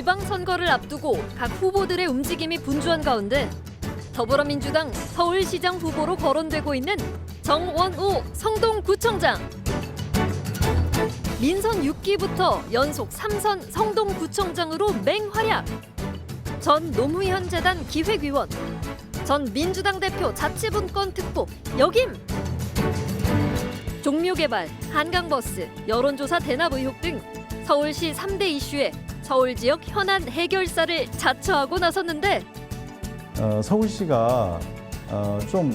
지방선거를 앞두고 각 후보들의 움직임이 분주한 가운데 더불어민주당 서울시장 후보로 거론되고 있는 정원호 성동구청장. 민선 6기부터 연속 3선 성동구청장으로 맹활약. 전 노무현 재단 기획위원, 전 민주당 대표 자치분권 특보 역임. 종묘개발, 한강버스, 여론조사 대납 의혹 등 서울시 3대 이슈에 서울 지역 현안 해결사를 자처하고 나섰는데 서울시가 좀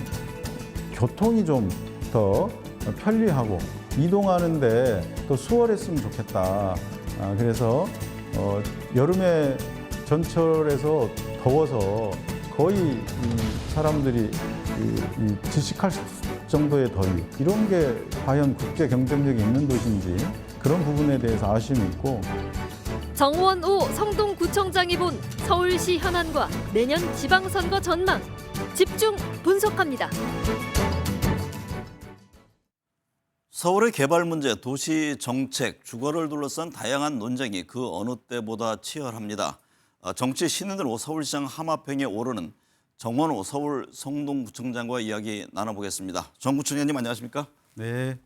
교통이 좀 더 편리하고 이동하는데 더 수월했으면 좋겠다. 그래서 여름에 전철에서 더워서 거의 사람들이 질식할 정도의 더위, 이런 게 과연 국제 경쟁력이 있는 도시인지 그런 부분에 대해서 아쉬움이 있고. 정원호 성동구청장이 본 서울시 현안과 내년 지방선거 전망 집중 분석합니다. 서울의 개발 문제, 도시 정책, 주거를 둘러싼 다양한 논쟁이 그 어느 때보다 치열합니다. 정치 신인으로 서울시장 하마평에 오르는 정원호 서울 성동구청장과 이야기 나눠보겠습니다. 정 구청장님 안녕하십니까? 네,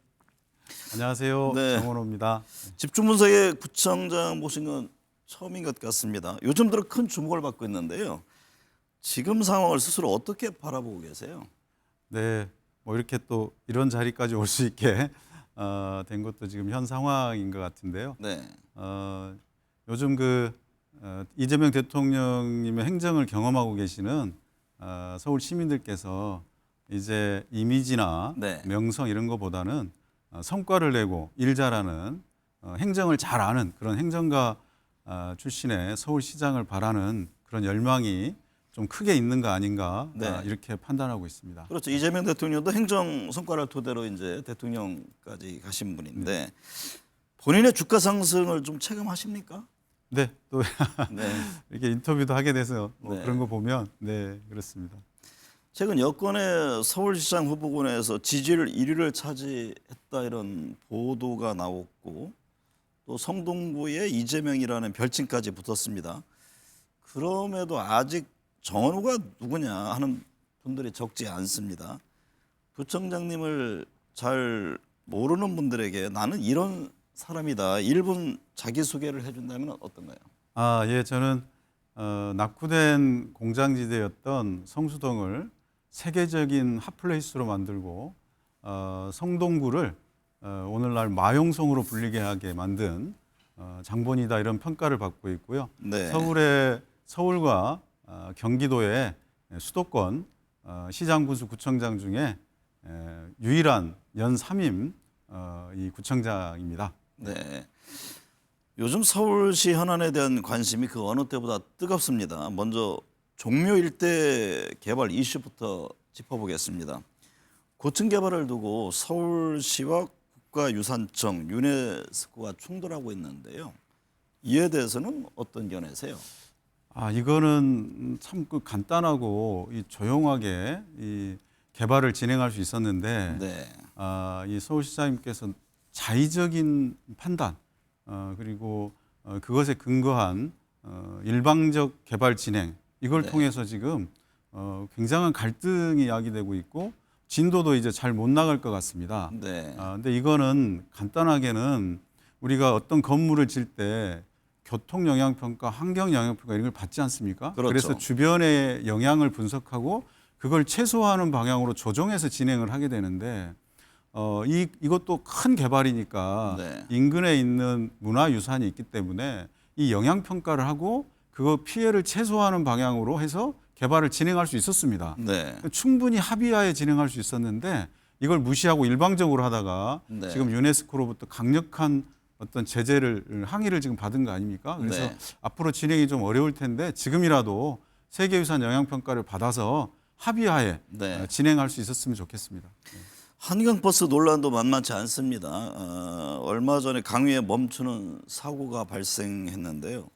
안녕하세요. 네. 정원호입니다. 집중 분석에 구청장 모신 건 처음인 것 같습니다. 요즘 들어 큰 주목을 받고 있는데요. 지금 상황을 스스로 어떻게 바라보고 계세요? 네, 뭐 이렇게 또 이런 자리까지 올 수 있게 된 것도 지금 현 상황인 것 같은데요. 네. 요즘 이재명 대통령님의 행정을 경험하고 계시는 서울 시민들께서 이제 이미지나 네. 명성 이런 것보다는 성과를 내고 일 잘하는 행정을 잘 아는 그런 행정가 출신의 서울시장을 바라는 그런 열망이 좀 크게 있는 거 아닌가. 네. 이렇게 판단하고 있습니다. 그렇죠. 이재명 대통령도 행정 성과를 토대로 이제 대통령까지 가신 분인데 본인의 주가 상승을 좀 체감하십니까? 네, 또 네. 이렇게 인터뷰도 하게 돼서 네. 그런 거 보면 네, 그렇습니다. 최근 여권의 서울시장 후보군에서 지지율 1위를 차지했다 이런 보도가 나왔고 또 성동구에 이재명이라는 별칭까지 붙었습니다. 그럼에도 아직 정원호가 누구냐 하는 분들이 적지 않습니다. 부청장님을 잘 모르는 분들에게 나는 이런 사람이다 1분 자기소개를 해준다면 어떤가요? 예, 저는 낙후된 공장지대였던 성수동을 세계적인 핫플레이스로 만들고 성동구를 오늘날 마용성으로 불리게 하게 만든 장본이다 이런 평가를 받고 있고요. 네. 서울과 경기도의 수도권 시장군수 구청장 중에 유일한 연 3임 이 구청장입니다. 네. 요즘 서울시 현안에 대한 관심이 그 어느 때보다 뜨겁습니다. 먼저 종묘 일대 개발 이슈부터 짚어보겠습니다. 고층 개발을 두고 서울시와 국가유산청, 유네스코가 충돌하고 있는데요. 이에 대해서는 어떤 견해세요? 이거는 참 간단하고 조용하게 이 개발을 진행할 수 있었는데 네. 이 서울시장님께서 자의적인 판단 그리고 그것에 근거한 일방적 개발 진행 이걸 네. 통해서 지금 굉장한 갈등이 야기되고 있고 진도도 이제 잘 못 나갈 것 같습니다. 네. 근데 이거는 간단하게는 우리가 어떤 건물을 질 때 교통 영향 평가, 환경 영향 평가 이런 걸 받지 않습니까? 그렇죠. 그래서 주변의 영향을 분석하고 그걸 최소화하는 방향으로 조정해서 진행을 하게 되는데 이것도 큰 개발이니까 네. 인근에 있는 문화유산이 있기 때문에 이 영향 평가를 하고 그거 피해를 최소화하는 방향으로 해서 개발을 진행할 수 있었습니다. 네. 충분히 합의하에 진행할 수 있었는데 이걸 무시하고 일방적으로 하다가 네. 지금 유네스코로부터 강력한 어떤 제재를 항의를 지금 받은 거 아닙니까? 그래서 네. 앞으로 진행이 좀 어려울 텐데 지금이라도 세계유산 영향평가를 받아서 합의하에 네. 진행할 수 있었으면 좋겠습니다. 한강버스 논란도 만만치 않습니다. 얼마 전에 강위에 멈추는 사고가 발생했는데요.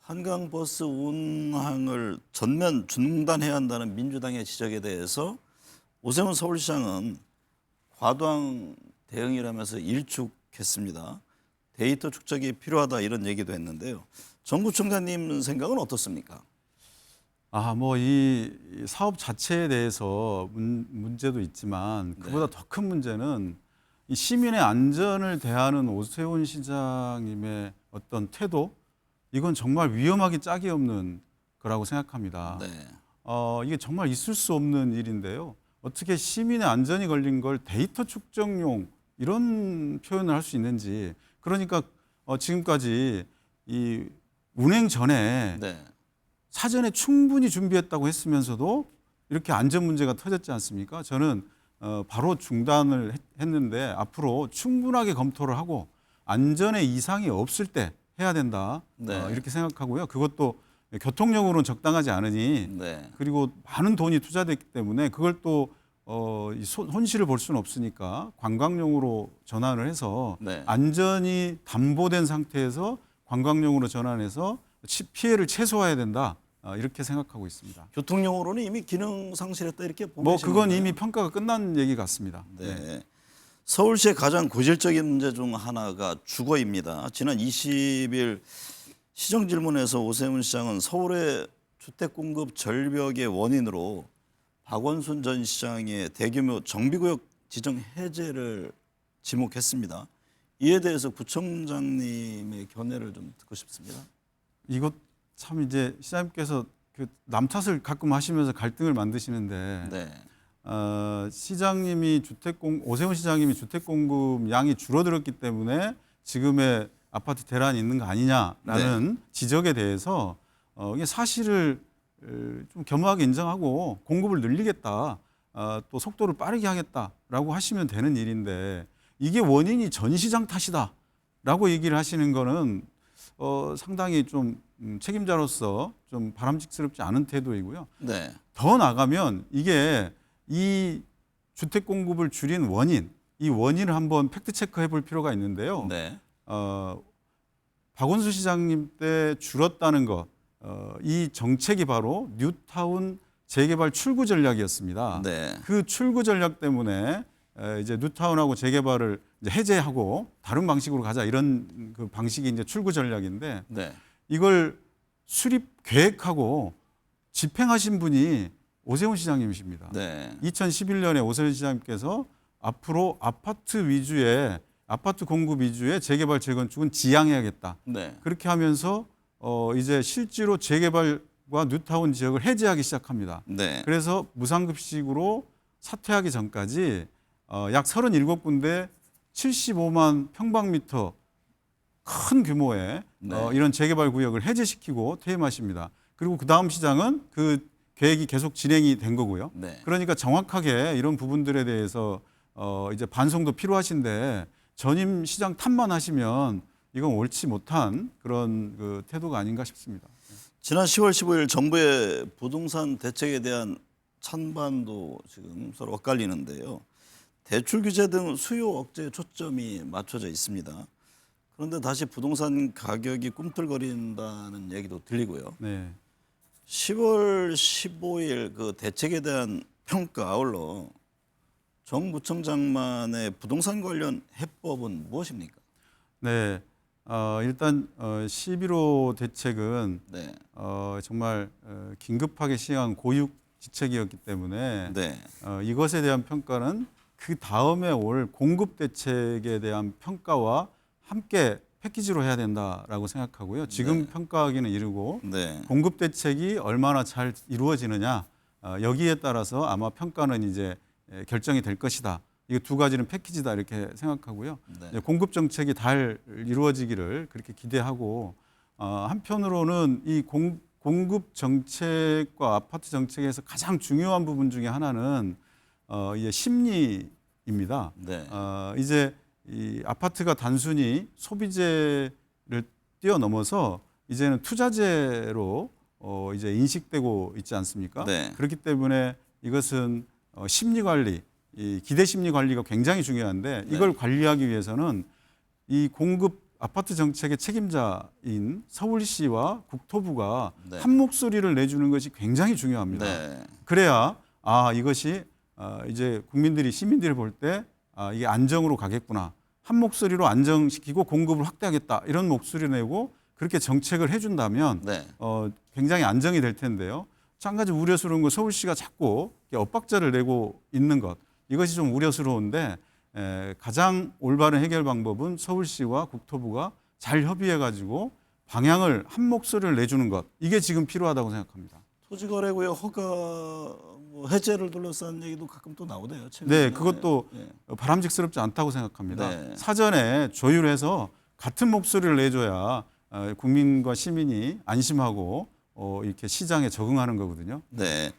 한강버스 운항을 전면 중단해야 한다는 민주당의 지적에 대해서 오세훈 서울시장은 과도한 대응이라면서 일축했습니다. 데이터 축적이 필요하다 이런 얘기도 했는데요. 정 부총장님 생각은 어떻습니까? 뭐 이 사업 자체에 대해서 문제도 있지만 그보다 더 큰 문제는 이 시민의 안전을 대하는 오세훈 시장님의 어떤 태도, 이건 정말 위험하기 짝이 없는 거라고 생각합니다. 네. 이게 정말 있을 수 없는 일인데요. 어떻게 시민의 안전이 걸린 걸 데이터 축적용 이런 표현을 할 수 있는지. 그러니까 지금까지 이 운행 전에 네. 사전에 충분히 준비했다고 했으면서도 이렇게 안전 문제가 터졌지 않습니까? 저는 바로 중단을 했는데 앞으로 충분하게 검토를 하고 안전에 이상이 없을 때 해야 된다. 네. 이렇게 생각하고요. 그것도 교통력으로는 적당하지 않으니 네. 그리고 많은 돈이 투자됐기 때문에 그걸 또 손실을 볼 수는 없으니까 관광용으로 전환을 해서 네. 안전이 담보된 상태에서 관광용으로 전환해서 피해를 최소화해야 된다. 이렇게 생각하고 있습니다. 교통용으로는 이미 기능 상실했다 이렇게 보면 뭐 그건 이미 평가가 끝난 얘기 같습니다. 네. 서울시의 가장 고질적인 문제 중 하나가 주거입니다. 지난 20일 시정질문에서 오세훈 시장은 서울의 주택 공급 절벽의 원인으로 박원순 전 시장의 대규모 정비구역 지정 해제를 지목했습니다. 이에 대해서 부총장님의 견해를 좀 듣고 싶습니다. 이것 참 이제 시장님께서 그 남 탓을 가끔 하시면서 갈등을 만드시는데 네. 시장님이 오세훈 시장님이 주택 공급 양이 줄어들었기 때문에 지금의 아파트 대란이 있는 거 아니냐라는 지적에 대해서 이게 사실을 좀 겸허하게 인정하고 공급을 늘리겠다, 또 속도를 빠르게 하겠다라고 하시면 되는 일인데 이게 원인이 전 시장 탓이다라고 얘기를 하시는 거는 상당히 좀 책임자로서 좀 바람직스럽지 않은 태도이고요. 네. 더 나가면 이게 이 주택 공급을 줄인 원인, 이 원인을 한번 팩트 체크해 볼 필요가 있는데요. 네. 박원순 시장님 때 줄었다는 것, 이 정책이 바로 뉴타운 재개발 출구 전략이었습니다. 네. 그 출구 전략 때문에 이제 뉴타운하고 재개발을 이제 해제하고 다른 방식으로 가자, 이런 그 방식이 이제 출구 전략인데 네. 이걸 수립 계획하고 집행하신 분이 오세훈 시장님이십니다. 네. 2011년에 오세훈 시장님께서 앞으로 아파트 공급 위주의 재개발 재건축은 지양해야겠다. 네. 그렇게 하면서 이제 실제로 재개발과 뉴타운 지역을 해제하기 시작합니다. 네. 그래서 무상급식으로 사퇴하기 전까지 약 37군데 75만 평방미터 큰 규모의 네. 이런 재개발 구역을 해제시키고 퇴임하십니다. 그리고 그 다음 시장은 그 계획이 계속 진행이 된 거고요. 네. 그러니까 정확하게 이런 부분들에 대해서 이제 반성도 필요하신데 전임 시장 탓만 하시면 이건 옳지 못한 그런 그 태도가 아닌가 싶습니다. 지난 10월 15일 정부의 부동산 대책에 대한 찬반도 지금 서로 엇갈리는데요. 대출 규제 등 수요 억제에 초점이 맞춰져 있습니다. 그런데 다시 부동산 가격이 꿈틀거린다는 얘기도 들리고요. 네. 10월 15일 그 대책에 대한 평가 아울러 정 부총장만의 부동산 관련 해법은 무엇입니까? 네. 일단 11호 대책은 네. 정말 긴급하게 시행한 고육지책이었기 때문에 네. 이것에 대한 평가는 그 다음에 올 공급 대책에 대한 평가와 함께 패키지로 해야 된다라고 생각하고요. 지금 평가하기는 이르고 네. 공급 대책이 얼마나 잘 이루어지느냐, 여기에 따라서 아마 평가는 이제 결정이 될 것이다. 이 두 가지는 패키지다 이렇게 생각하고요. 네. 공급 정책이 잘 이루어지기를 그렇게 기대하고 한편으로는 이 공급 정책과 아파트 정책에서 가장 중요한 부분 중에 하나는 이제 심리입니다. 네. 이제 이 아파트가 단순히 소비재를 뛰어넘어서 이제는 투자재로 이제 인식되고 있지 않습니까? 네. 그렇기 때문에 이것은 심리 관리, 이 기대 심리 관리가 굉장히 중요한데 이걸 관리하기 위해서는 이 공급 아파트 정책의 책임자인 서울시와 국토부가 네. 한 목소리를 내주는 것이 굉장히 중요합니다. 네. 그래야 이것이 이제 시민들이 볼 때 이게 안정으로 가겠구나. 한 목소리로 안정시키고 공급을 확대하겠다. 이런 목소리를 내고 그렇게 정책을 해준다면 네. 굉장히 안정이 될 텐데요. 한 가지 우려스러운 건 서울시가 자꾸 엇박자를 내고 있는 것, 이것이 좀 우려스러운데 가장 올바른 해결 방법은 서울시와 국토부가 잘 협의해가지고 방향을 한 목소리를 내주는 것, 이게 지금 필요하다고 생각합니다. 토지거래구역 허가 뭐 해제를 둘러싼 얘기도 가끔 또 나오네요. 최근에. 네, 그것도 네. 바람직스럽지 않다고 생각합니다. 네. 사전에 조율해서 같은 목소리를 내줘야 국민과 시민이 안심하고 이렇게 시장에 적응하는 거거든요. 네.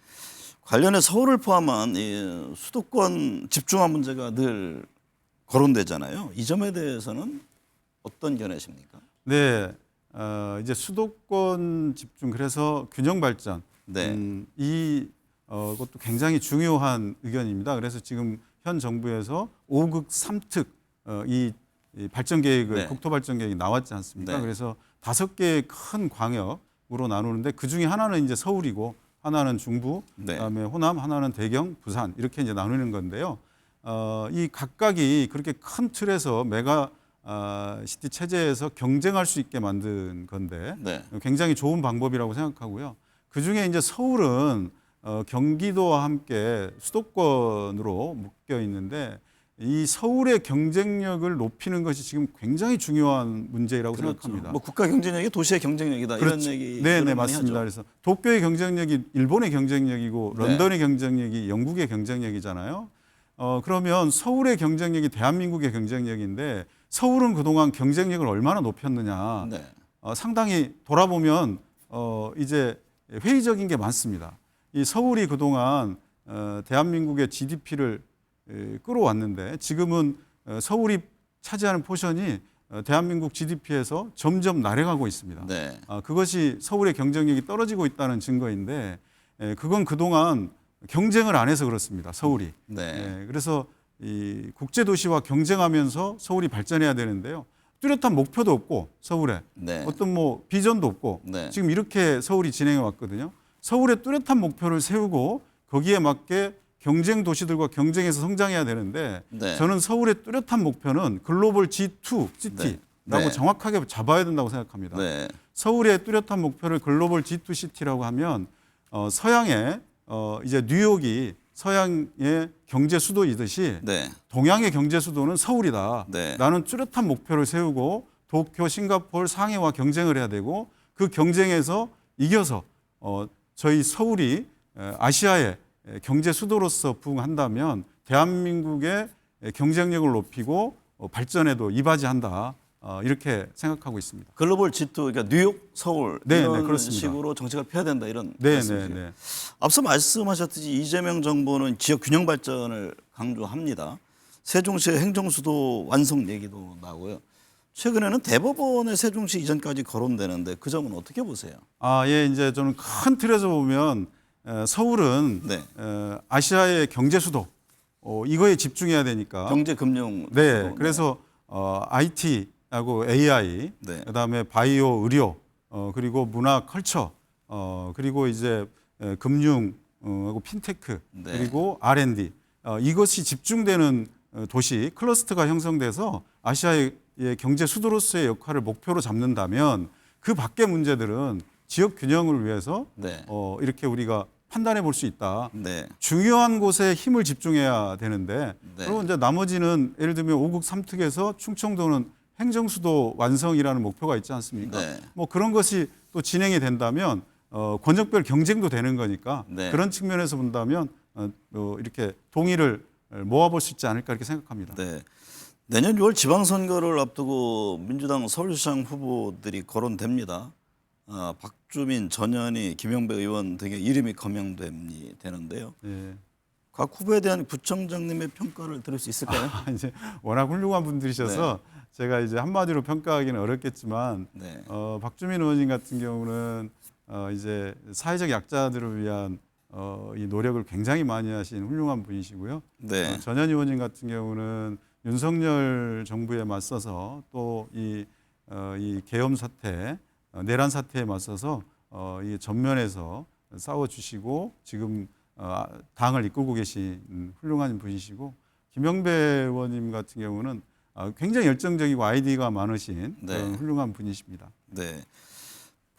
관련해 서울을 포함한 이 수도권 집중화 문제가 늘 거론되잖아요. 이 점에 대해서는 어떤 견해십니까? 네, 이제 수도권 집중, 그래서 균형 발전, 네. 그것도 굉장히 중요한 의견입니다. 그래서 지금 현 정부에서 5극 3특 이 발전 계획을 네. 국토 발전 계획이 나왔지 않습니까? 네. 그래서 5개의 큰 광역으로 나누는데 그 중에 하나는 이제 서울이고 하나는 중부, 네. 그다음에 호남, 하나는 대경, 부산 이렇게 이제 나누는 건데요. 이 각각이 그렇게 큰 틀에서 메가 시티 체제에서 경쟁할 수 있게 만든 건데 네. 굉장히 좋은 방법이라고 생각하고요. 그 중에 이제 서울은 경기도와 함께 수도권으로 묶여 있는데 이 서울의 경쟁력을 높이는 것이 지금 굉장히 중요한 문제라고 그렇죠. 생각합니다. 뭐 국가 경쟁력이 도시의 경쟁력이다 이런 얘기. 네, 맞습니다. 그래서 도쿄의 경쟁력이 일본의 경쟁력이고 네. 런던의 경쟁력이 영국의 경쟁력이잖아요. 그러면 서울의 경쟁력이 대한민국의 경쟁력인데 서울은 그동안 경쟁력을 얼마나 높였느냐. 네. 상당히 돌아보면 이제 회의적인 게 많습니다. 이 서울이 그동안 대한민국의 GDP를 끌어왔는데 지금은 서울이 차지하는 포션이 대한민국 GDP에서 점점 나래가고 있습니다. 네. 그것이 서울의 경쟁력이 떨어지고 있다는 증거인데 그건 그동안 경쟁을 안 해서 그렇습니다. 서울이. 네. 그래서 이 국제도시와 경쟁하면서 서울이 발전해야 되는데요. 뚜렷한 목표도 없고 서울에 네. 어떤 뭐 비전도 없고 네. 지금 이렇게 서울이 진행해 왔거든요. 서울에 뚜렷한 목표를 세우고 거기에 맞게 경쟁 도시들과 경쟁해서 성장해야 되는데 네. 저는 서울의 뚜렷한 목표는 글로벌 G2 시티라고 네. 정확하게 잡아야 된다고 생각합니다. 네. 서울의 뚜렷한 목표를 글로벌 G2 시티라고 하면 서양의 이제 뉴욕이 서양의 경제 수도이듯이 네. 동양의 경제 수도는 서울이다. 네. 나는 뚜렷한 목표를 세우고 도쿄, 싱가포르, 상해와 경쟁을 해야 되고 그 경쟁에서 이겨서 저희 서울이 아시아의 경제 수도로서 부응한다면 대한민국의 경쟁력을 높이고 발전에도 이바지한다. 이렇게 생각하고 있습니다. 글로벌 G2 그러니까 뉴욕, 서울 네, 이런 네, 그렇습니다. 식으로 정책을 펴야 된다 이런 네, 말씀이시죠. 네. 앞서 말씀하셨듯이 이재명 정부는 지역 균형 발전을 강조합니다. 세종시의 행정수도 완성 얘기도 나오고요. 최근에는 대법원의 세종시 이전까지 거론되는데 그 점은 어떻게 보세요? 예, 이제 저는 큰 틀에서 보면 서울은 네. 아시아의 경제 수도 이거에 집중해야 되니까. 경제 금융. 네, 수도. 그래서 IT하고 AI, 네. 그다음에 바이오, 의료, 그리고 문화, 컬처, 그리고 이제 금융, 하고 핀테크, 네. 그리고 R&D 이것이 집중되는 도시 클러스터가 형성돼서 아시아의 경제 수도로서의 역할을 목표로 잡는다면 그 밖의 문제들은 지역 균형을 위해서 네. 이렇게 우리가 판단해 볼 수 있다. 네. 중요한 곳에 힘을 집중해야 되는데 네. 그리고 이제 나머지는 예를 들면 5극 3특에서 충청도는 행정수도 완성이라는 목표가 있지 않습니까? 네. 뭐 그런 것이 또 진행이 된다면 권역별 경쟁도 되는 거니까 네. 그런 측면에서 본다면 이렇게 동의를 모아볼 수 있지 않을까 이렇게 생각합니다. 네. 내년 6월 지방선거를 앞두고 민주당 서울시장 후보들이 거론됩니다. 박주민, 전현희, 김영배 의원 등의 이름이 거명되는데요. 네. 각 후보에 대한 구청장님의 평가를 들을 수 있을까요? 이제 워낙 훌륭한 분들이셔서 제가 이제 한마디로 평가하기는 어렵겠지만 네. 박주민 의원님 같은 경우는 이제 사회적 약자들을 위한 이 노력을 굉장히 많이 하신 훌륭한 분이시고요. 네. 전현 의원님 같은 경우는 윤석열 정부에 맞서서 또 이 계엄 사태, 내란 사태에 맞서서 이 전면에서 싸워주시고 지금 당을 이끌고 계신 훌륭한 분이시고 김영배 의원님 같은 경우는 굉장히 열정적이고 아이디어가 많으신 네. 그런 훌륭한 분이십니다. 네.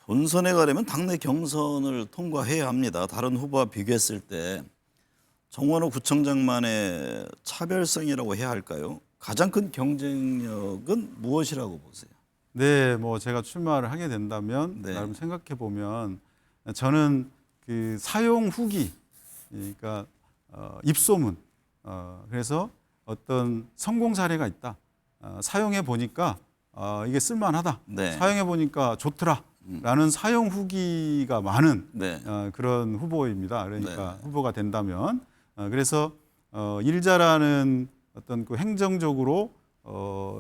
본선에 가려면 당내 경선을 통과해야 합니다. 다른 후보와 비교했을 때 정원호 구청장만의 차별성이라고 해야 할까요? 가장 큰 경쟁력은 무엇이라고 보세요? 네, 뭐 제가 출마를 하게 된다면 네. 나름 생각해 보면 저는 그 사용 후기, 그러니까 입소문, 그래서 어떤 성공 사례가 있다. 사용해 보니까 이게 쓸만하다. 네. 사용해 보니까 좋더라라는 사용 후기가 많은 네. 그런 후보입니다. 그러니까 네. 후보가 된다면 그래서 일 잘하는 어떤 그 행정적으로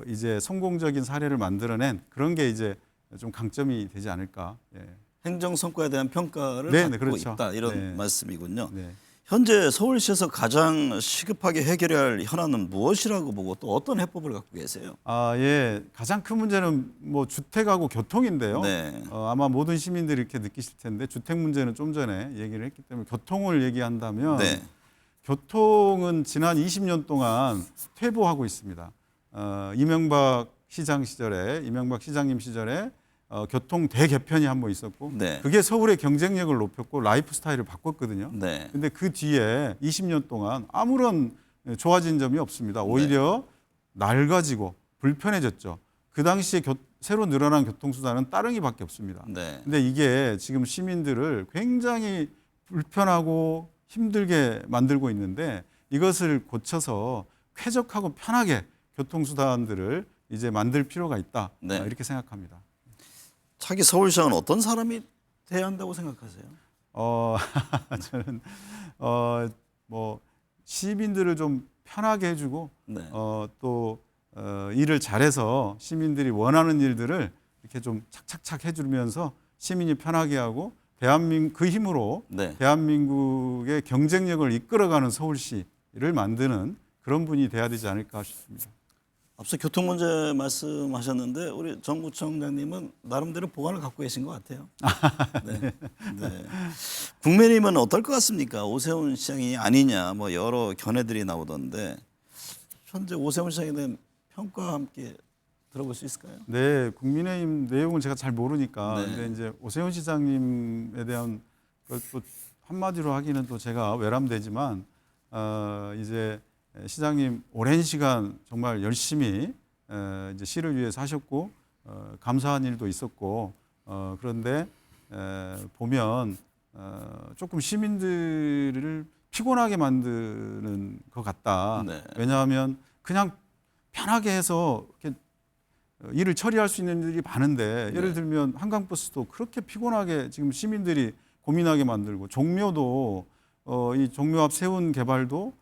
이제 성공적인 사례를 만들어낸 그런 게 이제 좀 강점이 되지 않을까. 예. 행정 성과에 대한 평가를 네, 받고 네, 그렇죠. 있다 이런 네. 말씀이군요. 네. 현재 서울시에서 가장 시급하게 해결해야 할 현안은 무엇이라고 보고 또 어떤 해법을 갖고 계세요? 예. 가장 큰 문제는 뭐 주택하고 교통인데요. 네. 아마 모든 시민들이 이렇게 느끼실 텐데 주택 문제는 좀 전에 얘기를 했기 때문에 교통을 얘기한다면 네. 교통은 지난 20년 동안 퇴보하고 있습니다. 이명박 시장님 시절에 교통 대개편이 한 번 있었고 네. 그게 서울의 경쟁력을 높였고 라이프 스타일을 바꿨거든요. 네. 근데 그 뒤에 20년 동안 아무런 좋아진 점이 없습니다. 오히려 낡아지고 불편해졌죠. 그 당시에 새로 늘어난 교통수단은 따릉이밖에 없습니다. 네. 근데 이게 지금 시민들을 굉장히 불편하고 힘들게 만들고 있는데 이것을 고쳐서 쾌적하고 편하게 교통수단들을 이제 만들 필요가 있다. 네. 이렇게 생각합니다. 차기 서울시장은 어떤 사람이 돼야 한다고 생각하세요? 저는 뭐 시민들을 좀 편하게 해주고 네. 또 일을 잘해서 시민들이 원하는 일들을 이렇게 좀 착착착 해주면서 시민이 편하게 하고 그 힘으로 네. 대한민국의 경쟁력을 이끌어가는 서울시를 만드는 그런 분이 돼야 되지 않을까 싶습니다. 앞서 교통 문제 말씀하셨는데 우리 정 구청장님은 나름대로 보관을 갖고 계신 것 같아요. 네. 네. 국민의힘은 어떨 것 같습니까? 오세훈 시장이 아니냐 뭐 여러 견해들이 나오던데 현재 오세훈 시장에 대한 평가와 함께 들어볼 수 있을까요? 네, 국민의힘 내용을 제가 잘 모르니까 네. 근데 이제 오세훈 시장님에 대한 또 한마디로 하기는 또 제가 외람되지만 이제 시장님 오랜 시간 정말 열심히 이제 시를 위해서 하셨고 감사한 일도 있었고 그런데 보면 조금 시민들을 피곤하게 만드는 것 같다. 네. 왜냐하면 그냥 편하게 해서 이렇게 일을 처리할 수 있는 일이 많은데 예를 네. 들면 한강버스도 그렇게 피곤하게 지금 시민들이 고민하게 만들고 종묘도 이 종묘 앞 세운 개발도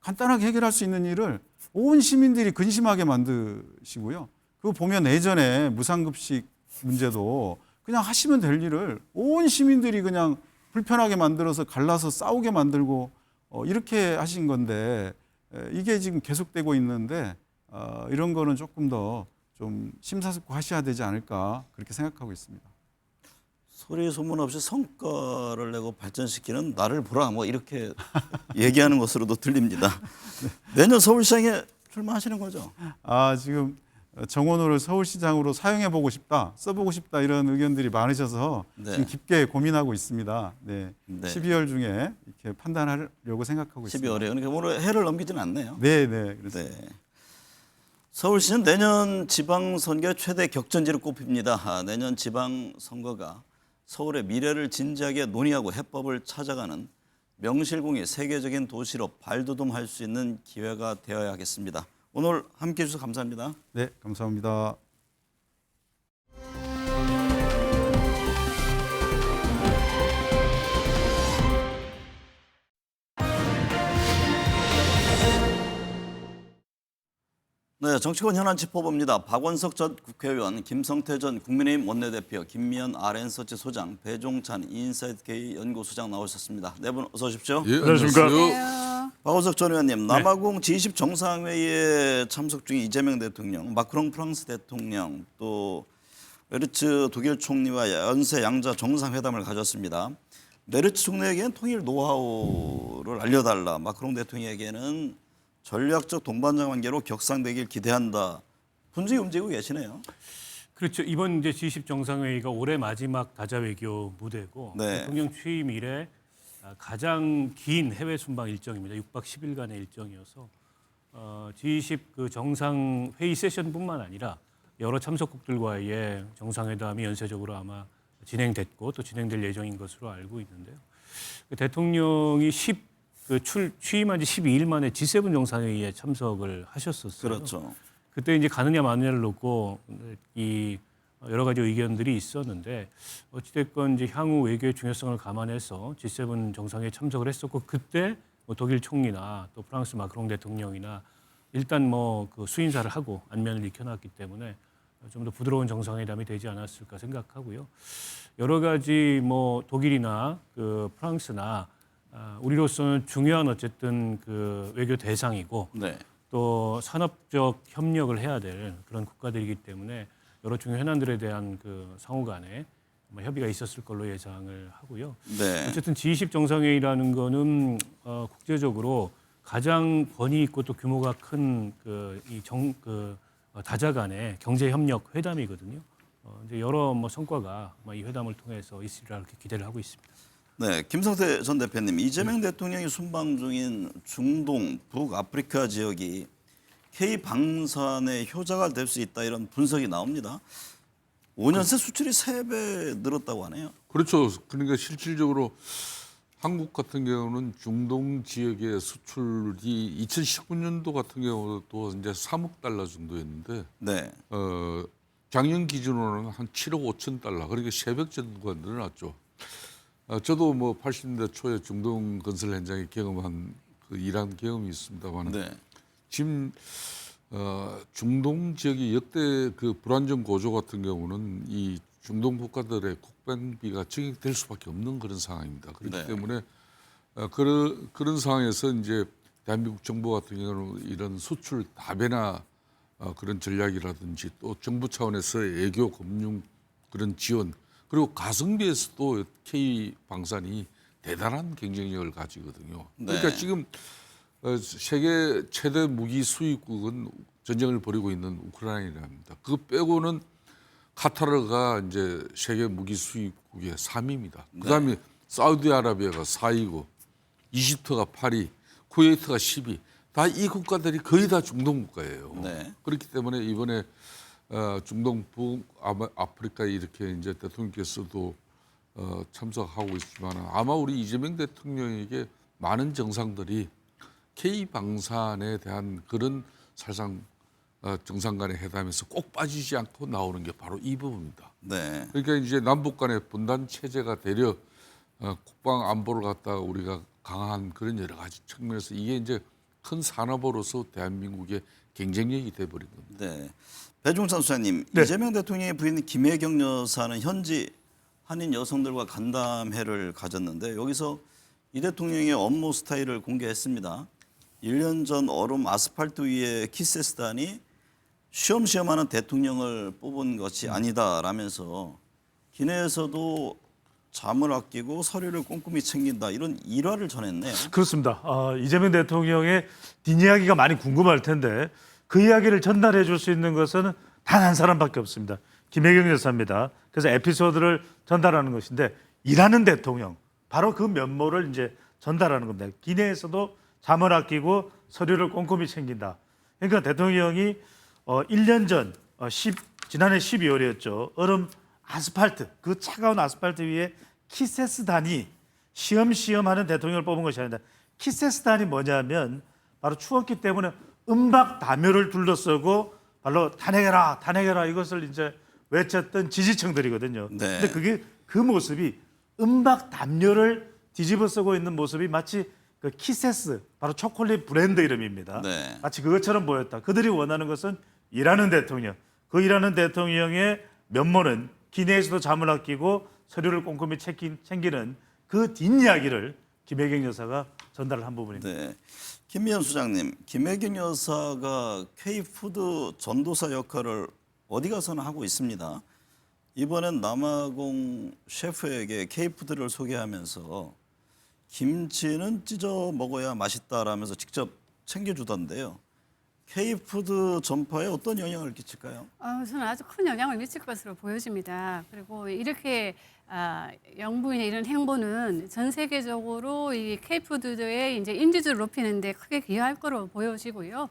간단하게 해결할 수 있는 일을 온 시민들이 근심하게 만드시고요. 그거 보면 예전에 무상급식 문제도 그냥 하시면 될 일을 온 시민들이 그냥 불편하게 만들어서 갈라서 싸우게 만들고 이렇게 하신 건데 이게 지금 계속되고 있는데 이런 거는 조금 더 좀 심사숙고하셔야 되지 않을까 그렇게 생각하고 있습니다. 소리 소문 없이 성과를 내고 발전시키는 나를 보라 뭐 이렇게 얘기하는 것으로도 들립니다. 내년 서울시장에 출마하시는 거죠? 지금 정원호를 서울시장으로 사용해 보고 싶다, 써보고 싶다 이런 의견들이 많으셔서 네. 지금 깊게 고민하고 있습니다. 네. 네. 12월 중에 이렇게 판단하려고 생각하고 있습니다. 12월에 그러니까 오늘 해를 넘기지는 않네요. 네, 네, 그렇습니다. 네. 서울시는 내년 지방선거의 최대 격전지로 꼽힙니다. 내년 지방선거가 서울의 미래를 진지하게 논의하고 해법을 찾아가는 명실공히 세계적인 도시로 발돋움할 수 있는 기회가 되어야 하겠습니다. 오늘 함께해 주셔서 감사합니다. 네, 감사합니다. 네, 정치권 현안 짚어봅니다. 박원석 전 국회의원, 김성태 전 국민의힘 원내대표, 김미연 RN서치 소장, 배종찬 인사이트K 연구소장 나오셨습니다. 네 분 어서 오십시오. 예, 안녕하세요. 박원석 전 의원님, 남아공 G20 정상회의에 참석 중인 이재명 대통령, 마크롱 프랑스 대통령, 또 메르츠 독일 총리와 연쇄 양자 정상회담을 가졌습니다. 메르츠 총리에게는 통일 노하우를 알려달라, 마크롱 대통령에게는 전략적 동반자 관계로 격상되길 기대한다. 분명히 움직이고 계시네요. 그렇죠. 이번 이제 G20 정상회의가 올해 마지막 다자 외교 무대고 네. 대통령 취임 이래 가장 긴 해외 순방 일정입니다. 6박 10일간의 일정이어서 G20 그 정상 회의 세션뿐만 아니라 여러 참석국들과의 정상회담이 연쇄적으로 아마 진행됐고 또 진행될 예정인 것으로 알고 있는데요. 대통령이 취임한 지 12일 만에 G7 정상회의에 참석을 하셨었어요. 그렇죠. 그때 이제 가느냐 마느냐를 놓고 이 여러 가지 의견들이 있었는데 어찌됐건 이제 향후 외교의 중요성을 감안해서 G7 정상회의에 참석을 했었고 그때 뭐 독일 총리나 또 프랑스 마크롱 대통령이나 일단 뭐 그 수인사를 하고 안면을 익혀놨기 때문에 좀 더 부드러운 정상회담이 되지 않았을까 생각하고요. 여러 가지 뭐 독일이나 그 프랑스나 우리로서는 중요한 어쨌든 그 외교 대상이고 네. 또 산업적 협력을 해야 될 그런 국가들이기 때문에 여러 중요 현안들에 대한 그 상호간에 협의가 있었을 걸로 예상을 하고요. 네. 어쨌든 G20 정상회의라는 거는 국제적으로 가장 권위 있고 또 규모가 큰 다자 간의 경제 협력 회담이거든요. 이제 여러 뭐 성과가 이 회담을 통해서 있으리라 이렇게 기대를 하고 있습니다. 네, 김성태 전 대표님, 이재명 대통령이 순방 중인 중동, 북아프리카 지역이 K 방산의 효자가 될 수 있다 이런 분석이 나옵니다. 5년 새 수출이 3배 늘었다고 하네요. 그렇죠. 그러니까 실질적으로 한국 같은 경우는 중동 지역의 수출이 2019년도 같은 경우도 이제 3억 달러 정도였는데 네, 작년 기준으로는 한 7억 5천 달러, 그러니까 3배 정도가 늘어났죠. 저도 뭐 80년대 초에 중동 건설 현장에 경험한 그 일한 경험이 있습니다만 네, 지금 중동 지역이 역대 그 불안정 고조 같은 경우는 이 중동 국가들의 국방비가 증액될 수밖에 없는 그런 상황입니다. 그렇기 네. 때문에 그런 상황에서 이제 대한민국 정부 같은 경우는 이런 수출 다변화 그런 전략이라든지 또 정부 차원에서 애교 금융 그런 지원 그리고 가성비에서도 K 방산이 대단한 경쟁력을 가지거든요. 그러니까 네. 지금 세계 최대 무기 수입국은 전쟁을 벌이고 있는 우크라이나입니다. 그거 빼고는 카타르가 이제 세계 무기 수입국의 3위입니다. 그다음에 사우디아라비아가 4위고 이집트가 8위, 쿠웨이트가 10위. 다 이 국가들이 거의 다 중동 국가예요. 네. 그렇기 때문에 이번에 중동 북아프리카에 이렇게 이제 대통령께서도 참석하고 있지만 아마 우리 이재명 대통령에게 많은 정상들이 K 방산에 대한 그런 사실상 정상 간의 회담에서 꼭 빠지지 않고 나오는 게 바로 이 부분입니다. 네, 그러니까 이제 남북 간의 분단 체제가 되려 국방 안보를 갖다가 우리가 강한 그런 여러 가지 측면에서 이게 이제 큰 산업으로서 대한민국의 경쟁력이 돼버린 겁니다. 네. 배종찬 수사님, 네. 이재명 대통령의 부인 김혜경 여사는 현지 한인 여성들과 간담회를 가졌는데 여기서 이 대통령의 업무 스타일을 공개했습니다. 1년 전 얼음 아스팔트 위에 키스했다니 쉬엄쉬엄하는 대통령을 뽑은 것이 아니다라면서 기내에서도 잠을 아끼고 서류를 꼼꼼히 챙긴다 이런 일화를 전했네요. 그렇습니다. 이재명 대통령의 뒷이야기가 많이 궁금할 텐데 그 이야기를 전달해 줄 수 있는 것은 단 한 사람밖에 없습니다. 김혜경 여사입니다. 그래서 에피소드를 전달하는 것인데 일하는 대통령 바로 그 면모를 이제 전달하는 겁니다. 기내에서도 잠을 아끼고 서류를 꼼꼼히 챙긴다. 그러니까 대통령이 1년 전 지난해 12월이었죠. 얼음 아스팔트 그 차가운 아스팔트 위에 키세스단이 시험시험하는 대통령을 뽑은 것이 아니다. 키세스단이 뭐냐면 바로 추웠기 때문에 음박 다묘를 둘러쓰고 바로 탄핵해라 탄핵해라 이것을 이제 외쳤던 지지층들이거든요. 네. 근데 그게 그 모습이 음박 담요를 뒤집어 쓰고 있는 모습이 마치 그 키세스 바로 초콜릿 브랜드 이름입니다. 네. 마치 그것처럼 보였다. 그들이 원하는 것은 일하는 대통령. 그 일하는 대통령의 면모는 기내에서도 잠을 아끼고 서류를 꼼꼼히 챙기는 그 뒷이야기를 김혜경 여사가 전달을 한 부분입니다. 네. 김미연 수장님, 김혜경 여사가 K푸드 전도사 역할을 어디 가서나 하고 있습니다. 이번엔 남아공 셰프에게 K푸드를 소개하면서 김치는 찢어 먹어야 맛있다라면서 직접 챙겨주던데요. K푸드 전파에 어떤 영향을 끼칠까요? 저는 아주 큰 영향을 미칠 것으로 보여집니다. 그리고 이렇게 영부인의 이런 행보는 전 세계적으로 이 K푸드의 이제 인지도를 높이는 데 크게 기여할 거로 보여지고요.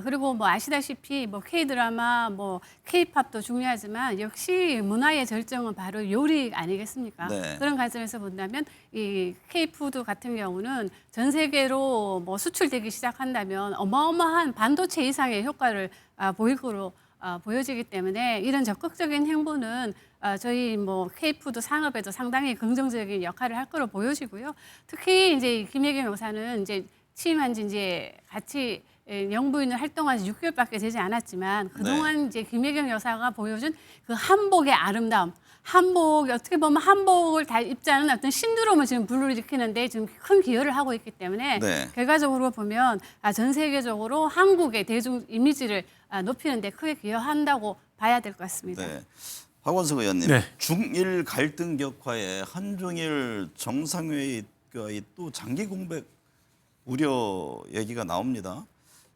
그리고 뭐 아시다시피 뭐 K드라마, 뭐 K팝도 중요하지만 역시 문화의 절정은 바로 요리 아니겠습니까? 네. 그런 관점에서 본다면 이 K푸드 같은 경우는 전 세계로 뭐 수출되기 시작한다면 어마어마한 반도체 이상의 효과를 보일 거로 보여지기 때문에 이런 적극적인 행보는 저희 뭐 K푸드 산업에도 상당히 긍정적인 역할을 할 거로 보여지고요. 특히 이제 김혜경 여사는 이제 취임한 지 이제 같이 영부인을 활동한 지 6개월밖에 되지 않았지만 그동안 이제 김혜경 여사가 보여준 그 한복의 아름다움, 한복 어떻게 보면 한복을 다 입지 않은 어떤 신드롬을 지금 불러일으키는데 지금 큰 기여를 하고 있기 때문에 네. 결과적으로 보면 전 세계적으로 한국의 대중 이미지를 높이는 데 크게 기여한다고 봐야 될 것 같습니다. 네. 박원석 의원님, 네. 중일 갈등 격화에 한중일 정상회의가 또 장기 공백 우려 얘기가 나옵니다.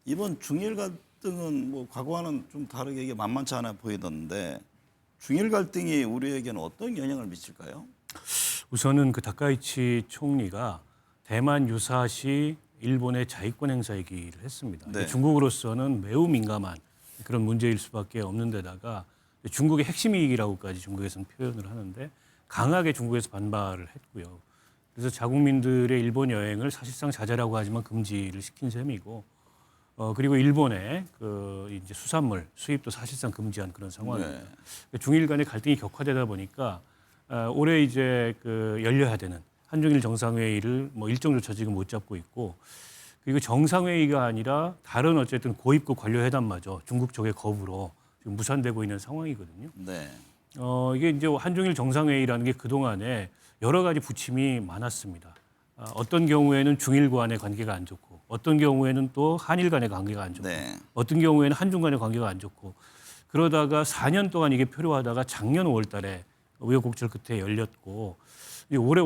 이번 중일 갈등은 뭐 과거와는 좀 다르게 이게 만만치 않아 보이던데 중일 갈등이 우리에게는 어떤 영향을 미칠까요? 우선은 그 다카이치 총리가 대만 유사시 일본의 자위권 행사 얘기를 했습니다. 네. 중국으로서는 매우 민감한 그런 문제일 수밖에 없는 데다가 중국의 핵심 이익이라고까지 중국에서는 표현을 하는데 강하게 중국에서 반발을 했고요. 그래서 자국민들의 일본 여행을 사실상 자제라고 하지만 금지를 시킨 셈이고 그리고 일본의 그 이제 수산물 수입도 사실상 금지한 그런 상황입니다. 네. 중일 간의 갈등이 격화되다 보니까 올해 이제 그 열려야 되는 한중일 정상회의를 뭐 일정조차 지금 못 잡고 있고 그리고 정상회의가 아니라 다른 어쨌든 고위급 관료회담마저 중국 쪽의 거부로 지금 무산되고 있는 상황이거든요. 네. 이게 이제 한중일 정상회의라는 게 그동안에 여러 가지 부침이 많았습니다. 어떤 경우에는 중일 간의 관계가 안 좋고 어떤 경우에는 또 한일 간의 관계가 안 좋고 네. 어떤 경우에는 한중 간의 관계가 안 좋고 그러다가 4년 동안 이게 필요하다가 작년 5월 달에 우여곡절 끝에 열렸고 올해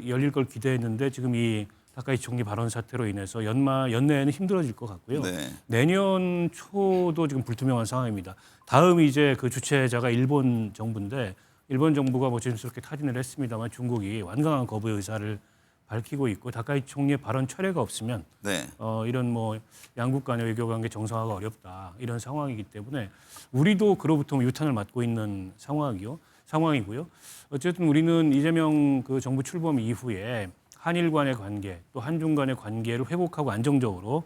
열릴 걸 기대했는데 지금 이 다카이치 총리 발언 사태로 인해서 연내에는 힘들어질 것 같고요. 네. 내년 초도 지금 불투명한 상황입니다. 다음 이제 그 주최자가 일본 정부인데 일본 정부가 뭐 조심스럽게 타진을 했습니다만 중국이 완강한 거부의 의사를 밝히고 있고 다카이치 총리의 발언 철회가 없으면 네. 이런 뭐 양국 간의 외교 관계 정상화가 어렵다 이런 상황이기 때문에 우리도 그로부터 유탄을 맞고 있는 상황이고요. 어쨌든 우리는 이재명 그 정부 출범 이후에 한일 간의 관계 또 한중 간의 관계를 회복하고 안정적으로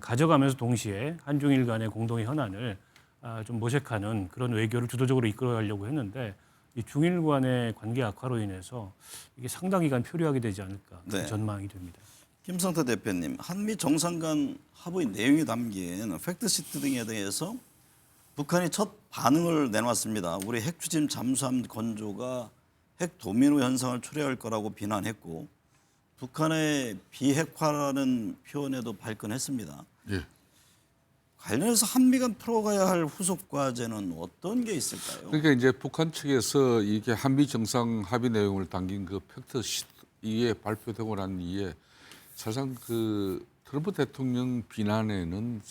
가져가면서 동시에 한중일 간의 공동의 현안을 좀 모색하는 그런 외교를 주도적으로 이끌어가려고 했는데 이 중일 간의 관계 악화로 인해서 이게 상당 기간 표류하게 되지 않을까 그런 네. 전망이 됩니다. 김성태 대표님, 한미 정상 간 합의 내용이 담긴 팩트시트 등에 대해서 북한이 첫 반응을 내놨습니다. 우리 핵 추진 잠수함 건조가 핵 도미노 현상을 초래할 거라고 비난했고 북한의 비핵화라는 표현에도 발끈했습니다. 예. 관련해서 한미 간 풀어가야 할 후속 과제는 어떤 게 있을까요? 그러니까 이제 북한 측에서 이게 한미 정상 합의 내용을 담긴 그 팩트 시트 이게 발표되고 난 이후에 사실상 그 트럼프 대통령 비난에는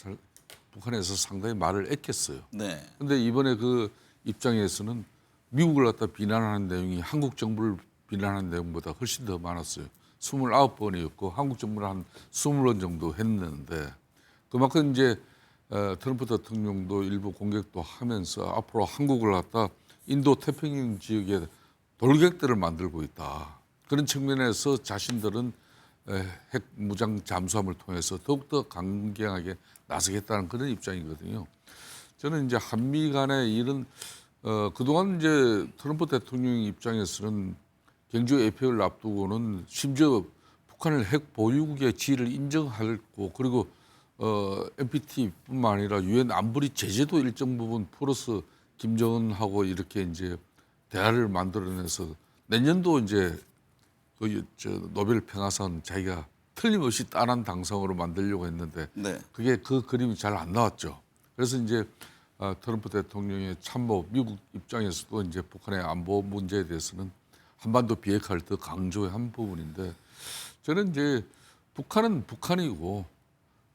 북한에서 상당히 말을 애꼈어요. 네. 그런데 이번에 그 입장에서는 미국을 갖다 비난하는 내용이 한국 정부를 비난하는 내용보다 훨씬 더 많았어요. 29번이었고 한국 정부는 한 20번 정도 했는데 그만큼 이제 트럼프 대통령도 일부 공격도 하면서 앞으로 한국을 갖다 인도 태평양 지역에 돌격대를 만들고 있다. 그런 측면에서 자신들은 핵 무장 잠수함을 통해서 더욱더 강경하게 나서겠다는 그런 입장이거든요. 저는 이제 한미 간의 이런 그동안 이제 트럼프 대통령 입장에서는 경주 AP를 앞두고는 심지어 북한을 핵 보유국의 지위를 인정하고 그리고 NPT뿐만 아니라 유엔 안보리 제재도 일정 부분 풀어서 김정은하고 이렇게 이제 대화를 만들어내서 내년도 이제 그 노벨 평화상 자기가 틀림없이 따난 당상으로 만들려고 했는데 네. 그게 그 그림이 잘 안 나왔죠. 그래서 이제 트럼프 대통령의 참모 미국 입장에서도 이제 북한의 안보 문제에 대해서는 한반도 비핵화를 더 강조한 부분인데 저는 이제 북한은 북한이고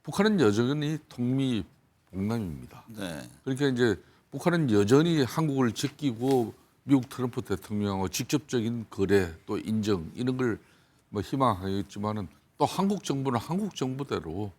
북한은 여전히 통미봉남입니다. 네. 그러니까 이제 북한은 여전히 한국을 지키고 미국 트럼프 대통령하고 직접적인 거래 또 인정 이런 걸 뭐 희망하겠지만은 또 한국 정부는 한국 정부대로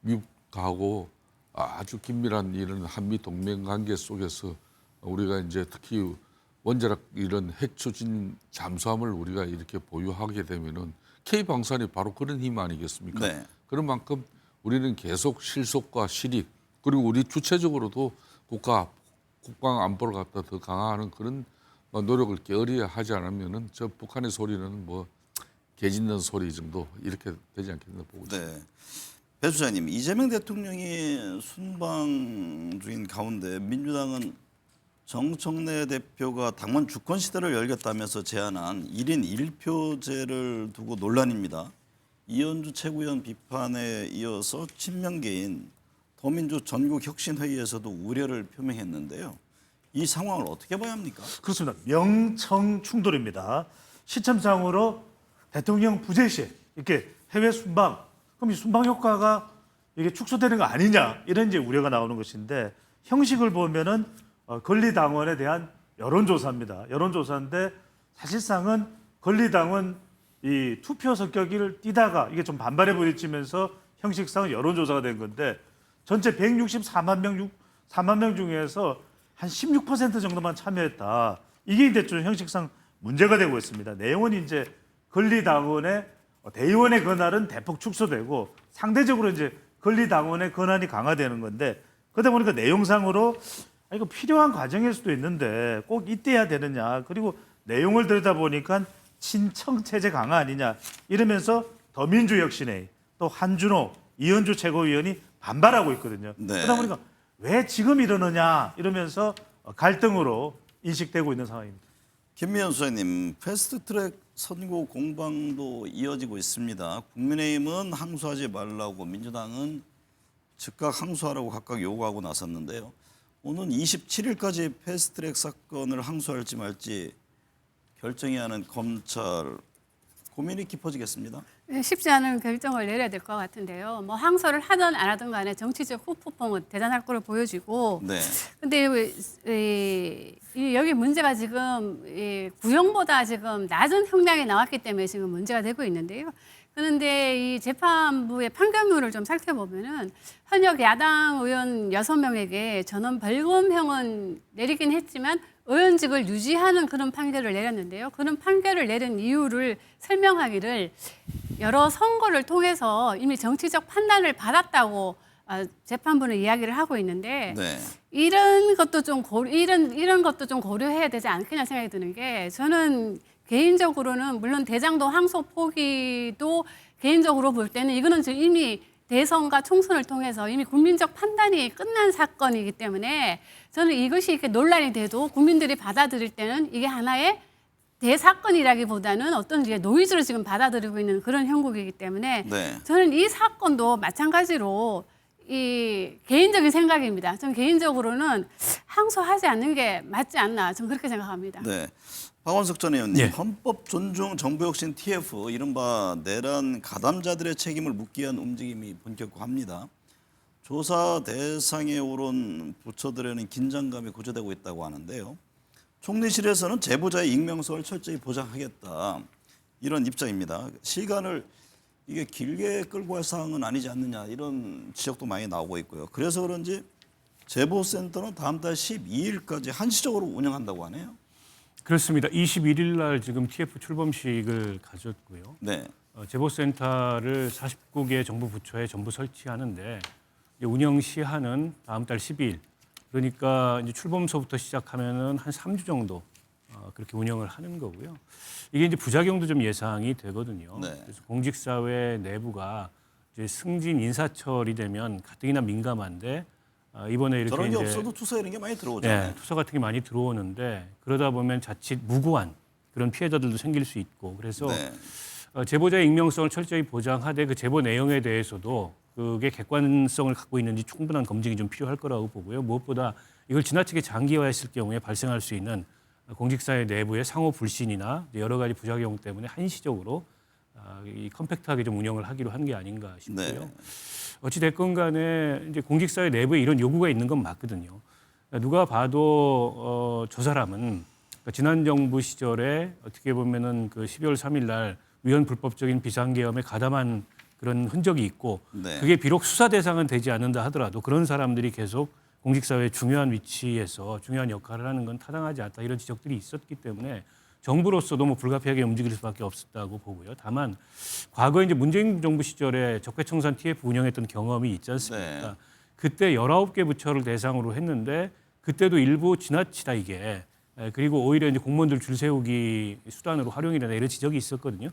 미국하고 아주 긴밀한 이런 한미 동맹 관계 속에서 우리가 이제 특히 원자력 이런 핵 추진 잠수함을 우리가 이렇게 보유하게 되면은 K 방산이 바로 그런 힘 아니겠습니까? 네. 그런 만큼 우리는 계속 실속과 실익 그리고 우리 주체적으로도 국가 국방 안보를 갖다 더 강화하는 그런 노력을 게으리야 하지 않으면은 저 북한의 소리는 뭐 개짖는 소리 정도 이렇게 되지 않겠나 보고 있습니다. 네. 배 수장님, 이재명 대통령이 순방 중인 가운데 민주당은 정청래 대표가 당원 주권 시대를 열겠다면서 제안한 1인 1표제를 두고 논란입니다. 이현주 최고위원 비판에 이어서 친명계인 더민주 전국혁신회의에서도 우려를 표명했는데요. 이 상황을 어떻게 봐야 합니까? 그렇습니다. 명청 충돌입니다. 시점상으로 대통령 부재 시에 이렇게 해외 순방, 그럼 이 순방 효과가 이게 축소되는 거 아니냐 이런 이제 우려가 나오는 것인데 형식을 보면은 권리당원에 대한 여론조사입니다. 여론조사인데 사실상은 권리당원 이 투표 성격을 띠다가 이게 좀 반발에 부딪히면서 형식상 여론조사가 된 건데 전체 164만 명 중에서 한 16% 정도만 참여했다. 이게 이제 좀 형식상 문제가 되고 있습니다. 내용은 이제 권리당원의 대의원의 권한은 대폭 축소되고 상대적으로 이제 권리당원의 권한이 강화되는 건데 그러다 보니까 내용상으로 이거 필요한 과정일 수도 있는데 꼭 이때 해야 되느냐 그리고 내용을 들여다보니까 친청 체제 강화 아니냐 이러면서 더민주혁신회의 또 한준호 이현주 최고위원이 반발하고 있거든요. 네. 그러다 보니까 왜 지금 이러느냐 이러면서 갈등으로 인식되고 있는 상황입니다. 김미연 수장님, 패스트트랙 선고 공방도 이어지고 있습니다. 국민의힘은 항소하지 말라고 민주당은 즉각 항소하라고 각각 요구하고 나섰는데요. 오는 27일까지 패스트트랙 사건을 항소할지 말지 결정해야 하는 검찰 고민이 깊어지겠습니다. 쉽지 않은 결정을 내려야 될 것 같은데요. 뭐 항소를 하든 안 하든 간에 정치적 후폭풍은 대단할 거로 보여지고 네. 근데 여기 문제가 지금 구형보다 지금 낮은 형량이 나왔기 때문에 지금 문제가 되고 있는데요. 그런데 이 재판부의 판결문을 좀 살펴보면은 현역 야당 의원 6명에게 전원 벌금형은 내리긴 했지만 의원직을 유지하는 그런 판결을 내렸는데요. 그런 판결을 내린 이유를 설명하기를 여러 선거를 통해서 이미 정치적 판단을 받았다고 재판부는 이야기를 하고 있는데 네. 이런 것도 좀 이런 것도 좀 고려해야 되지 않겠냐 생각이 드는 게 저는 개인적으로는 물론 대장동 항소 포기도 개인적으로 볼 때는 이거는 지금 이미 대선과 총선을 통해서 이미 국민적 판단이 끝난 사건이기 때문에 저는 이것이 이렇게 논란이 돼도 국민들이 받아들일 때는 이게 하나의 대사건이라기보다는 어떤 이제 노이즈로 지금 받아들이고 있는 그런 형국이기 때문에 네. 저는 이 사건도 마찬가지로 이 개인적인 생각입니다. 저는 개인적으로는 항소하지 않는 게 맞지 않나 저는 그렇게 생각합니다. 네. 박원석 전 의원님, 예. 헌법 존중 정부혁신 TF 이른바 내란 가담자들의 책임을 묻기 위한 움직임이 본격화합니다. 조사 대상에 오른 부처들에는 긴장감이 고조되고 있다고 하는데요. 총리실에서는 제보자의 익명성을 철저히 보장하겠다 이런 입장입니다. 시간을 이게 길게 끌고 할 사항은 아니지 않느냐 이런 지적도 많이 나오고 있고요. 그래서 그런지 제보센터는 다음 달 12일까지 한시적으로 운영한다고 하네요. 그렇습니다. 21일 날 지금 TF 출범식을 가졌고요. 네. 제보센터를 49개 정부 부처에 전부 설치하는데 이제 운영 시한은 다음 달 12일. 그러니까 이제 출범서부터 시작하면은 한 3주 정도 그렇게 운영을 하는 거고요. 이게 이제 부작용도 좀 예상이 되거든요. 네. 그래서 공직사회 내부가 이제 승진 인사철이 되면 가뜩이나 민감한데 이번에 이렇게 저런 게 이제 없어도 투서 이런 게 많이 들어오잖아요. 네, 투서 같은 게 많이 들어오는데 그러다 보면 자칫 무고한 그런 피해자들도 생길 수 있고 그래서 네. 제보자의 익명성을 철저히 보장하되 그 제보 내용에 대해서도 그게 객관성을 갖고 있는지 충분한 검증이 좀 필요할 거라고 보고요. 무엇보다 이걸 지나치게 장기화했을 경우에 발생할 수 있는 공직사회 내부의 상호 불신이나 여러 가지 부작용 때문에 한시적으로 이 컴팩트하게 좀 운영을 하기로 한 게 아닌가 싶고요. 네. 어찌 됐건 간에 이제 공직사회 내부에 이런 요구가 있는 건 맞거든요. 누가 봐도 저 사람은 지난 정부 시절에 어떻게 보면은 그 12월 3일 날 위헌 불법적인 비상계엄에 가담한 그런 흔적이 있고 네. 그게 비록 수사 대상은 되지 않는다 하더라도 그런 사람들이 계속 공직사회의 중요한 위치에서 중요한 역할을 하는 건 타당하지 않다 이런 지적들이 있었기 때문에 정부로서도 뭐 불가피하게 움직일 수밖에 없었다고 보고요. 다만 과거에 이제 문재인 정부 시절에 적폐청산 TF 운영했던 경험이 있지 않습니까? 네. 그때 19개 부처를 대상으로 했는데 그때도 일부 지나치다 이게 그리고 오히려 이제 공무원들 줄 세우기 수단으로 활용이 되나 이런 지적이 있었거든요.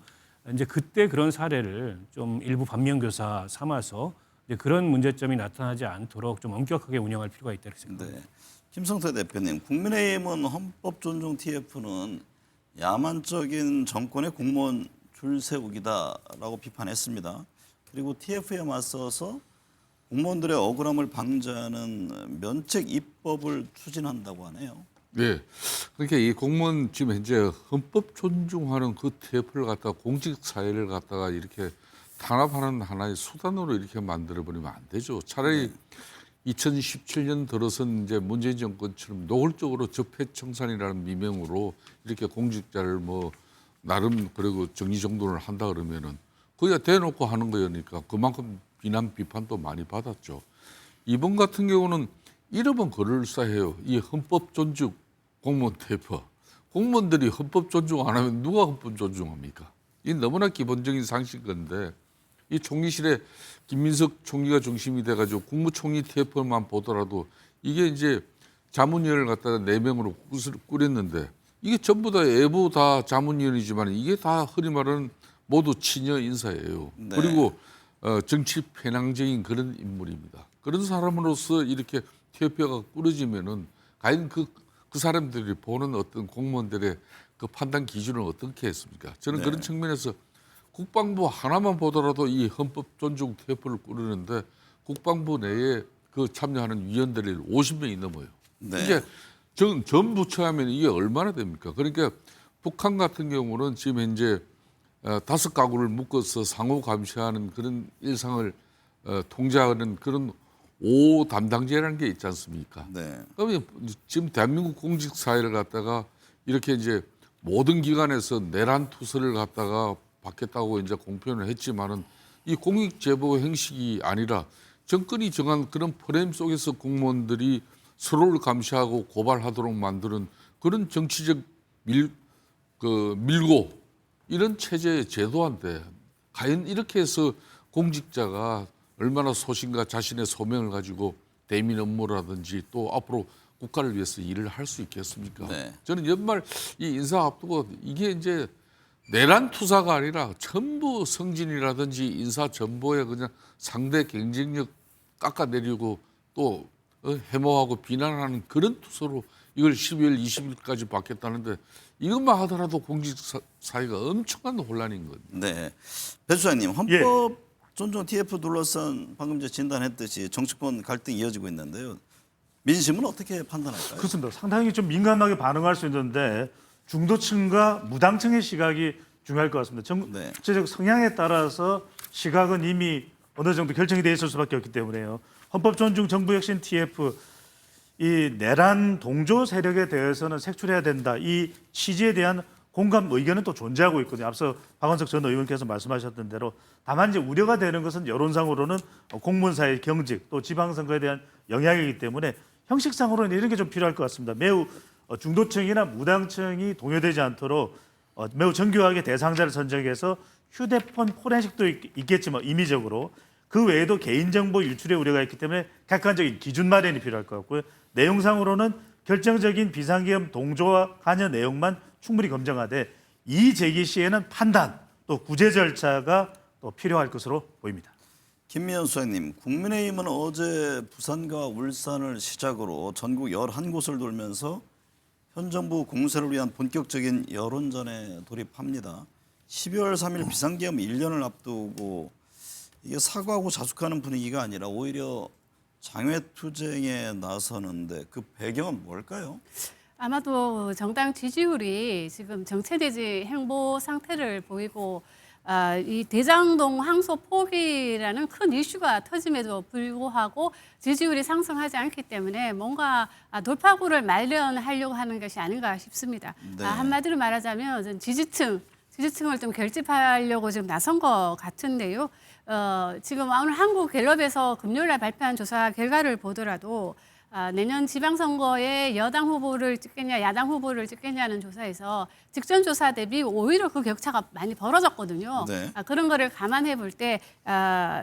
이제 그때 그런 사례를 좀 일부 반면교사 삼아서 이제 그런 문제점이 나타나지 않도록 좀 엄격하게 운영할 필요가 있다고 생각합니다. 네. 김성태 대표님, 국민의힘은 헌법 존중 TF는 야만적인 정권의 공무원 줄 세우기다라고 비판했습니다. 그리고 TF에 맞서서 공무원들의 억울함을 방지하는 면책 입법을 추진한다고 하네요. 네. 그러니까 이 공무원 지금 현재 헌법 존중하는 그 TF를 갖다가 공직 사회를 갖다가 이렇게 탄압하는 하나의 수단으로 이렇게 만들어 버리면 안 되죠. 차라리 2017년 들어선 이제 문재인 정권처럼 노골적으로 적폐청산이라는 미명으로 이렇게 공직자를 뭐 나름 그리고 정리정돈을 한다 그러면은 거기가 대놓고 하는 거니까 그만큼 비난 비판도 많이 받았죠. 이번 같은 경우는 이름은 그럴싸해요. 이 헌법 존중 공무원 TF. 공무원들이 헌법 존중 안 하면 누가 헌법 존중합니까? 이 너무나 기본적인 상식인데 이 총리실에 김민석 총리가 중심이 돼가지고 국무총리 TF만 보더라도 이게 이제 자문위원을 갖다가 4명으로 꾸렸는데 이게 전부 다 외부 다 자문위원이지만 이게 다 흔히 말하는 모두 친여 인사예요. 네. 그리고 정치 편향적인 그런 인물입니다. 그런 사람으로서 이렇게 TF가 꾸려지면은 과연 그 사람들이 보는 어떤 공무원들의 그 판단 기준을 어떻게 했습니까? 저는 네. 그런 측면에서 국방부 하나만 보더라도 이 헌법 존중 TF를 꾸리는데 국방부 내에 그 참여하는 위원들이 50명이 넘어요. 네. 이게 전 부처하면 이게 얼마나 됩니까? 그러니까 북한 같은 경우는 지금 현재 5가구를 묶어서 상호 감시하는 그런 일상을 통제하는 그런 5담당제라는 게 있지 않습니까? 네. 그러면 지금 대한민국 공직 사회를 갖다가 이렇게 이제 모든 기관에서 내란 투서를 갖다가 받겠다고 이제 공표를 했지만은 이 공익 제보 형식이 아니라 정권이 정한 그런 프레임 속에서 공무원들이 서로를 감시하고 고발하도록 만드는 그런 정치적 밀고 이런 체제의 제도한테 과연 이렇게 해서 공직자가 얼마나 소신과 자신의 소명을 가지고 대민 업무라든지 또 앞으로 국가를 위해서 일을 할 수 있겠습니까? 네. 저는 연말 이 인사 앞두고 이게 이제 내란 투사가 아니라 전부 승진이라든지 인사 전보에 그냥 상대 경쟁력 깎아내리고 또 해모하고 비난하는 그런 투서로 이걸 12월 20일까지 받겠다는데 이것만 하더라도 공직 사회가 엄청난 혼란인 거예요. 네. 배 수장님, 헌법 존중 TF 둘러싼 방금 제 진단했듯이 정치권 갈등이 이어지고 있는데요. 민심은 어떻게 판단할까요? 그렇습니다. 상당히 좀 민감하게 반응할 수 있는데 중도층과 무당층의 시각이 중요할 것 같습니다. 네. 정치적 성향에 따라서 시각은 이미 어느 정도 결정이 돼 있을 수밖에 없기 때문에요. 헌법 존중 정부 혁신 TF 이 내란 동조 세력에 대해서는 색출해야 된다. 이 취지에 대한 공감 의견은 또 존재하고 있거든요. 앞서 박원석 전 의원께서 말씀하셨던 대로 다만 이제 우려가 되는 것은 여론상으로는 공무원사의 경직 또 지방선거에 대한 영향이기 때문에 형식상으로는 이런 게 좀 필요할 것 같습니다. 매우 중도층이나 무당층이 동요되지 않도록 매우 정교하게 대상자를 선정해서 휴대폰 포렌식도 있겠지만 임의적으로 그 외에도 개인정보 유출의 우려가 있기 때문에 객관적인 기준 마련이 필요할 것 같고요. 내용상으로는 결정적인 비상계엄 동조와 관여 내용만 충분히 검증하되 이의 제기 시에는 판단 또 구제 절차가 또 필요할 것으로 보입니다. 김미연 수장님, 국민의힘은 어제 부산과 울산을 시작으로 전국 11곳을 돌면서 현 정부 공세를 위한 본격적인 여론전에 돌입합니다. 12월 3일 비상계엄 1년을 앞두고 이게 사과하고 자숙하는 분위기가 아니라 오히려 장외투쟁에 나서는데 그 배경은 뭘까요? 아마도 정당 지지율이 지금 정체되지 행보 상태를 보이고 이 대장동 항소 포기라는 큰 이슈가 터짐에도 불구하고 지지율이 상승하지 않기 때문에 뭔가 돌파구를 마련하려고 하는 것이 아닌가 싶습니다. 네. 한마디로 말하자면 지지층을 좀 결집하려고 지금 나선 것 같은데요. 지금 오늘 한국갤럽에서 금요일날 발표한 조사 결과를 보더라도 내년 지방선거에 여당 후보를 찍겠냐, 야당 후보를 찍겠냐는 조사에서 직전 조사 대비 오히려 그 격차가 많이 벌어졌거든요. 네. 그런 거를 감안해 볼 때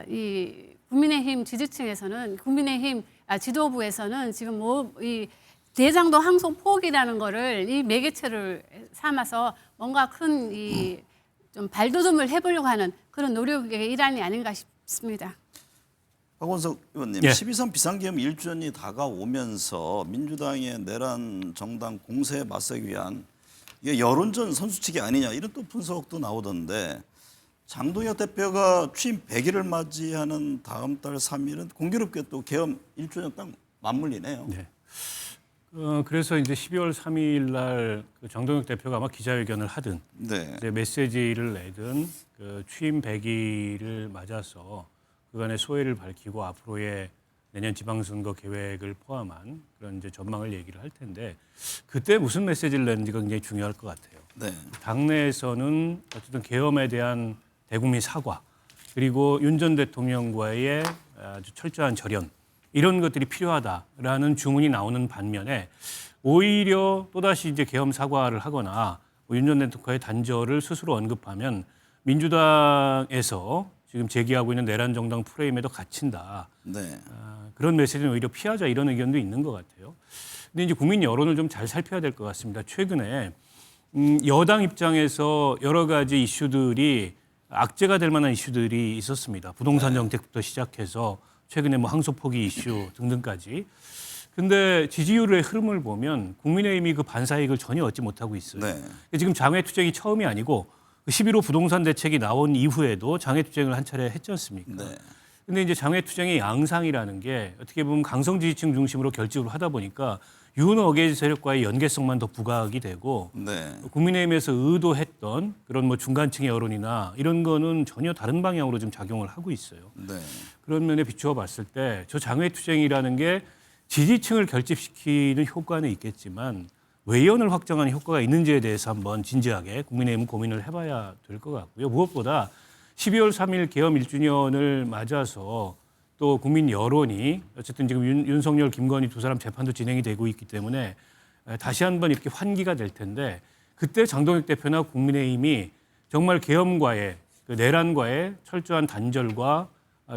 이 국민의힘 지지층에서는 국민의힘 지도부에서는 지금 이 대장동 항소 포기라는 거를 이 매개체를 삼아서 뭔가 큰 이 좀 발돋움을 해보려고 하는 그런 노력의 일환이 아닌가 싶습니다. 박원석 의원님, 예. 12.3 비상계엄 1주년이 다가오면서 민주당의 내란 정당 공세에 맞서기 위한 이게 여론전 선수치기 아니냐 이런 또 분석도 나오던데 장동혁 대표가 취임 100일을 맞이하는 다음 달 3일은 공교롭게 또 계엄 1주년 딱 맞물리네요. 네. 그래서 이제 12월 3일 날 장동혁 대표가 아마 기자회견을 하든 네. 이제 메시지를 내든 그 취임 100일을 맞아서 그간의 소회를 밝히고 앞으로의 내년 지방선거 계획을 포함한 그런 이제 전망을 얘기를 할 텐데 그때 무슨 메시지를 내는지가 굉장히 중요할 것 같아요. 네. 당내에서는 어쨌든 계엄에 대한 대국민 사과 그리고 윤 전 대통령과의 아주 철저한 절연 이런 것들이 필요하다라는 주문이 나오는 반면에 오히려 또다시 이제 계엄 사과를 하거나 윤 전 대통령과의 단절을 스스로 언급하면 민주당에서 지금 제기하고 있는 내란 정당 프레임에도 갇힌다. 네. 그런 메시지는 오히려 피하자 이런 의견도 있는 것 같아요. 근데 이제 국민 여론을 좀 잘 살펴야 될 것 같습니다. 최근에 여당 입장에서 여러 가지 이슈들이 악재가 될 만한 이슈들이 있었습니다. 부동산 정책부터 시작해서 최근에 뭐 항소 포기 이슈 등등까지. 근데 지지율의 흐름을 보면 국민의힘이 그 반사이익을 전혀 얻지 못하고 있어요. 네. 지금 장외투쟁이 처음이 아니고 11호 부동산 대책이 나온 이후에도 장외투쟁을 한 차례 했지 않습니까? 네. 근데 이제 장외투쟁의 양상이라는 게 어떻게 보면 강성 지지층 중심으로 결집을 하다 보니까 윤어게인 세력과의 연계성만 더 부각이 되고 네. 국민의힘에서 의도했던 그런 뭐 중간층의 여론이나 이런 거는 전혀 다른 방향으로 좀 작용을 하고 있어요. 네. 그런 면에 비추어 봤을 때 저 장외투쟁이라는 게 지지층을 결집시키는 효과는 있겠지만 외연을 확장하는 효과가 있는지에 대해서 한번 진지하게 국민의힘은 고민을 해봐야 될 것 같고요. 무엇보다 12월 3일 계엄 1주년을 맞아서 또 국민 여론이 어쨌든 지금 윤석열, 김건희 두 사람 재판도 진행이 되고 있기 때문에 다시 한번 이렇게 환기가 될 텐데 그때 장동혁 대표나 국민의힘이 정말 계엄과의 그 내란과의 철저한 단절과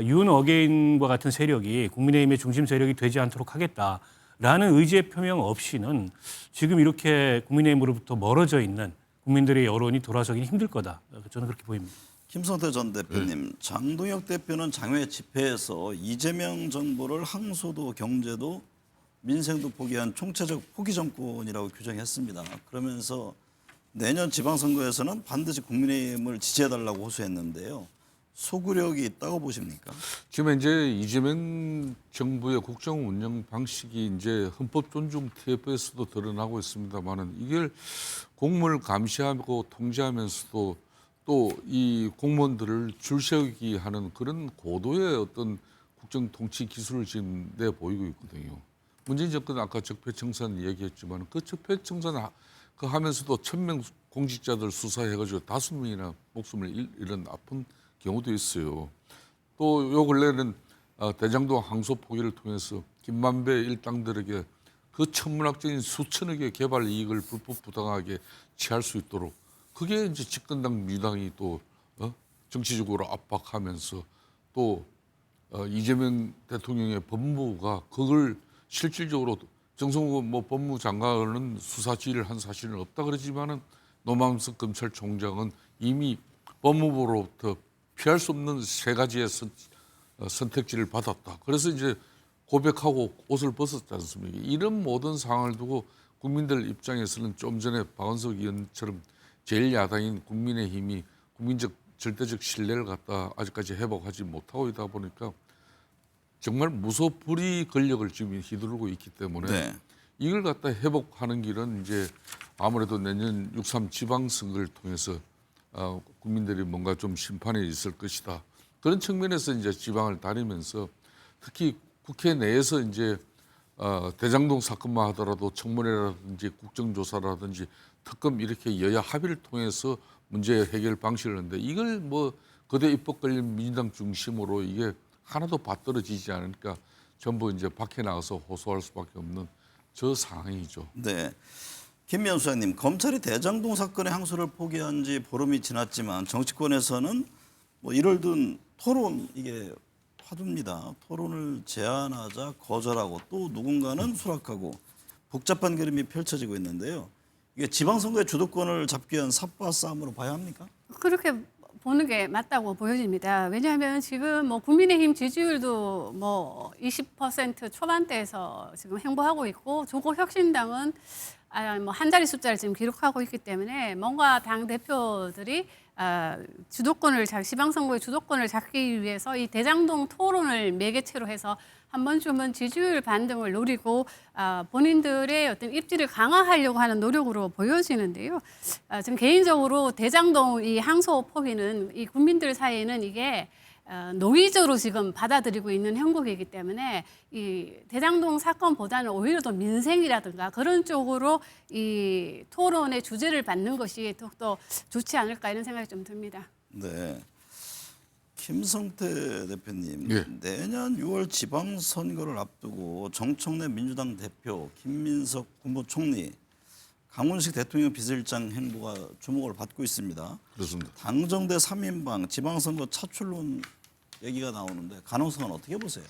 윤 어게인과 같은 세력이 국민의힘의 중심 세력이 되지 않도록 하겠다라는 의지의 표명 없이는 지금 이렇게 국민의힘으로부터 멀어져 있는 국민들의 여론이 돌아서기는 힘들 거다. 저는 그렇게 보입니다. 김성태 전 대표님, 장동혁 대표는 장외 집회에서 이재명 정부를 항소도 경제도 민생도 포기한 총체적 포기 정권이라고 규정했습니다. 그러면서 내년 지방선거에서는 반드시 국민의힘을 지지해달라고 호소했는데요. 소구력이 있다고 보십니까? 지금 이제 이재명 정부의 국정 운영 방식이 이제 헌법 존중 TF에서도 드러나고 있습니다만은 이걸 공무원을 감시하고 통제하면서도 또 이 공무원들을 줄 세우기 하는 그런 고도의 어떤 국정 통치 기술을 지금 내 보이고 있거든요. 문재인 정권 아까 적폐청산 얘기했지만 그 적폐청산 그 하면서도 1000명 공직자들 수사해가지고 5명이나 목숨을 잃은 아픈 경우도 있어요. 또 요 근래는 대장동 항소 포기를 통해서 김만배 일당들에게 그 천문학적인 수천억의 개발 이익을 불법 부당하게 취할 수 있도록 그게 이제 집권당 민주당이 또 정치적으로 압박하면서 또 이재명 대통령의 법무부가 그걸 실질적으로 정성호 뭐 법무장관은 수사 지휘를 한 사실은 없다 그러지만은 노만석 검찰총장은 이미 법무부로부터 피할 수 없는 세 가지의 선택지를 받았다. 그래서 이제 고백하고 옷을 벗었지 않습니까? 이런 모든 상황을 두고 국민들 입장에서는 좀 전에 박원석 의원처럼 제일 야당인 국민의힘이 국민적 절대적 신뢰를 갖다 아직까지 회복하지 못하고 있다 보니까 정말 무소불위 권력을 지금 휘두르고 있기 때문에 네. 이걸 갖다 회복하는 길은 이제 아무래도 내년 6.3 지방선거를 통해서 국민들이 뭔가 좀 심판이 있을 것이다. 그런 측면에서 이제 지방을 다니면서 특히 국회 내에서 이제 대장동 사건만 하더라도 청문회라든지 국정조사라든지 특검 이렇게 여야 합의를 통해서 문제 해결 방식을 하는데 이걸 뭐 거대 입법 권력 민주당 중심으로 이게 하나도 받들어지지 않으니까 전부 이제 밖에 나가서 호소할 수밖에 없는 저 상황이죠. 네. 김미연 수사님, 검찰이 대장동 사건의 항소를 포기한 지 보름이 지났지만 정치권에서는 뭐 이를 둔 토론 이게 화두입니다. 토론을 제안하자 거절하고 또 누군가는 수락하고 복잡한 그림이 펼쳐지고 있는데요. 이게 지방선거의 주도권을 잡기 위한 삽과 싸움으로 봐야 합니까? 그렇게 보는 게 맞다고 보여집니다. 왜냐하면 지금 뭐 국민의힘 지지율도 뭐 20% 초반대에서 지금 행보하고 있고 조국혁신당은 뭐 한 자리 숫자를 지금 기록하고 있기 때문에 뭔가 당 대표들이 지방선거의 주도권을 잡기 위해서 이 대장동 토론을 매개체로 해서 한 번쯤은 지지율 반등을 노리고 본인들의 어떤 입지를 강화하려고 하는 노력으로 보여지는데요. 지금 개인적으로 대장동 이 항소 포기는 이 국민들 사이에는 이게 노이즈로 지금 받아들이고 있는 형국이기 때문에 이 대장동 사건보다는 오히려 더 민생이라든가 그런 쪽으로 이 토론의 주제를 받는 것이 더욱더 좋지 않을까 이런 생각이 좀 듭니다. 네. 김성태 대표님, 예. 내년 6월 지방선거를 앞두고 정청래 민주당 대표, 김민석 국무총리, 강훈식 대통령 비서실장 행보가 주목을 받고 있습니다. 그렇습니다. 당정대 3인방 지방선거 차출론 얘기가 나오는데 가능성은 어떻게 보세요?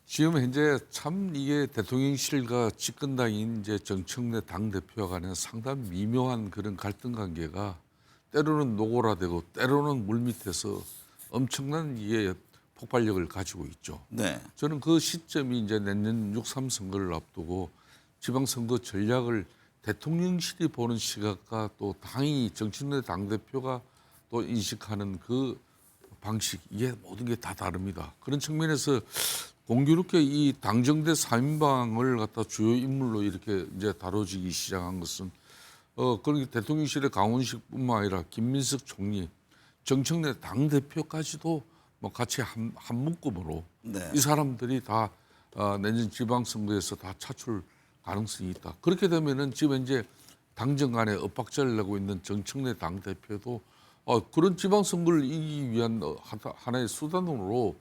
지금 현재 참 이게 대통령실과 집권당인 이제 정청래 당 대표와 간에 상당히 미묘한 그런 갈등 관계가 때로는 노골화되고 때로는 물밑에서 엄청난 이게 폭발력을 가지고 있죠. 네. 저는 그 시점이 이제 내년 6.3 선거를 앞두고 지방선거 전략을 대통령실이 보는 시각과 또 당이 정청래 당대표가 또 인식하는 그 방식 이게 모든 게 다 다릅니다. 그런 측면에서 공교롭게 이 당정대 3인방을 갖다 주요 인물로 이렇게 이제 다뤄지기 시작한 것은 그러니 대통령실의 강훈식뿐만 아니라 김민석 총리, 정청래 당대표까지도 뭐 같이 한 묶음으로 네. 이 사람들이 다 내년 지방선거에서 다 차출 가능성이 있다. 그렇게 되면은 지금 이제 당정 간에 엇박자를 내고 있는 정청래 당 대표도 그런 지방선거를 이기기 위한 하나의 수단으로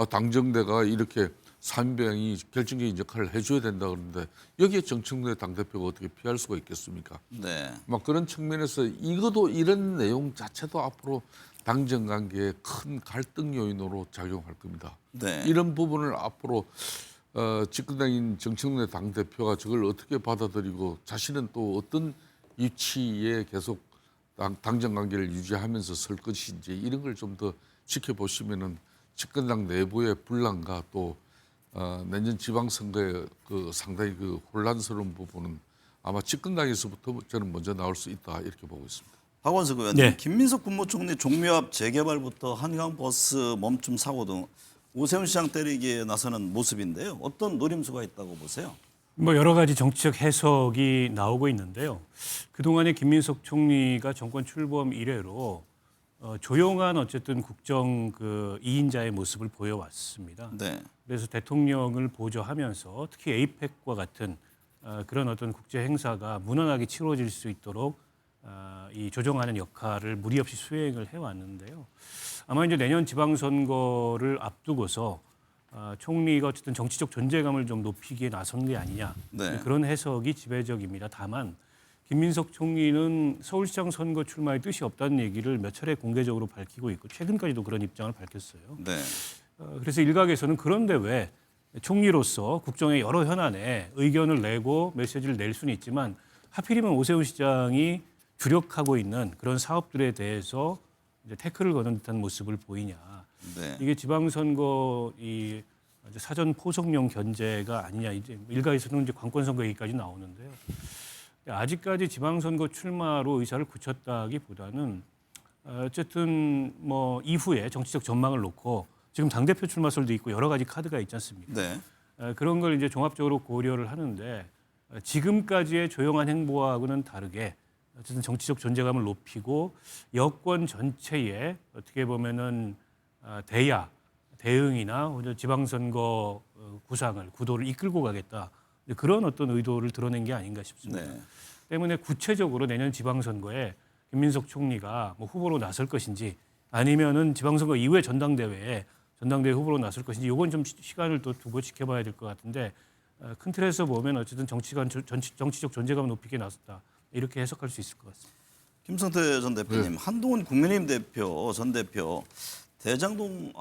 당정대가 이렇게 3인방이 결정적인 역할을 해줘야 된다 그러는데 여기에 정청래 당 대표가 어떻게 피할 수가 있겠습니까? 네. 막 그런 측면에서 이것도 이런 내용 자체도 앞으로 당정 관계에 큰 갈등 요인으로 작용할 겁니다. 네. 이런 부분을 앞으로 집권당인 정청래 당대표가 저걸 어떻게 받아들이고 자신은 또 어떤 위치에 계속 당정 관계를 유지하면서 설 것인지 이런 걸 좀 더 지켜보시면은 집권당 내부의 분란과 또 내년 지방선거의 그 상당히 그 혼란스러운 부분은 아마 집권당에서부터 저는 먼저 나올 수 있다 이렇게 보고 있습니다. 박원석 의원님, 네. 김민석 국무총리 종묘앞 재개발부터 한강버스 멈춤 사고 등 오세훈 시장 때리기에 나서는 모습인데요. 어떤 노림수가 있다고 보세요? 뭐 여러 가지 정치적 해석이 나오고 있는데요. 그동안에 김민석 총리가 정권 출범 이래로 조용한 어쨌든 국정 그 2인자의 모습을 보여왔습니다. 네. 그래서 대통령을 보조하면서 특히 에이펙과 같은 그런 어떤 국제 행사가 무난하게 치러질 수 있도록 이 조정하는 역할을 무리 없이 수행을 해왔는데요. 아마 이제 내년 지방선거를 앞두고서 총리가 어쨌든 정치적 존재감을 좀 높이기에 나선 게 아니냐 네. 그런 해석이 지배적입니다. 다만 김민석 총리는 서울시장 선거 출마에 뜻이 없다는 얘기를 몇 차례 공개적으로 밝히고 있고 최근까지도 그런 입장을 밝혔어요. 네. 그래서 일각에서는 그런데 왜 총리로서 국정의 여러 현안에 의견을 내고 메시지를 낼 수는 있지만 하필이면 오세훈 시장이 주력하고 있는 그런 사업들에 대해서 이제 태클을 거는 듯한 모습을 보이냐. 네. 이게 지방선거 이 사전 포석용 견제가 아니냐. 이제 일각에서는 이제 관권선거 얘기까지 나오는데요. 아직까지 지방선거 출마로 의사를 굳혔다기보다는 어쨌든 뭐 이후에 정치적 전망을 놓고 지금 당대표 출마설도 있고 여러 가지 카드가 있지 않습니까? 네. 그런 걸 이제 종합적으로 고려를 하는데 지금까지의 조용한 행보하고는 다르게 어쨌든 정치적 존재감을 높이고 여권 전체에 어떻게 보면은 대응이나 혹은 지방선거 구상을 구도를 이끌고 가겠다 그런 어떤 의도를 드러낸 게 아닌가 싶습니다. 네. 때문에 구체적으로 내년 지방선거에 김민석 총리가 뭐 후보로 나설 것인지 아니면은 지방선거 이후에 전당대회 후보로 나설 것인지 이건 좀 시간을 또 두고 지켜봐야 될 것 같은데 큰 틀에서 보면 어쨌든 정치적 존재감을 높이게 나섰다 이렇게 해석할 수 있을 것 같습니다. 김성태 전 대표님, 한동훈 국민의힘 전 대표 대장동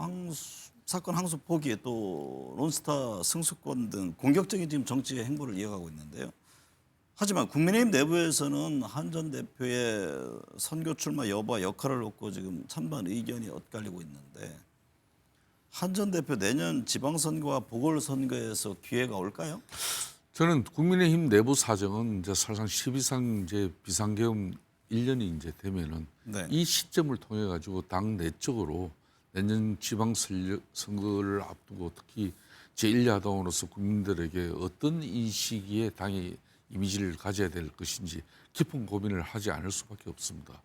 사건 항소 포기 또 론스타 승수권 등 공격적인 지금 정치 행보를 이어가고 있는데요. 하지만 국민의힘 내부에서는 한 전 대표의 선거 출마 여부와 역할을 놓고 지금 찬반 의견이 엇갈리고 있는데 한 전 대표 내년 지방선거와 보궐선거에서 기회가 올까요? 저는 국민의힘 내부 사정은 이제 사실상 12상 이제 비상계엄 1년이 이제 되면은 네. 이 시점을 통해 가지고 당 내적으로 내년 지방선거를 앞두고 특히 제1야당으로서 국민들에게 어떤 이 시기에 당의 이미지를 가져야 될 것인지 깊은 고민을 하지 않을 수밖에 없습니다.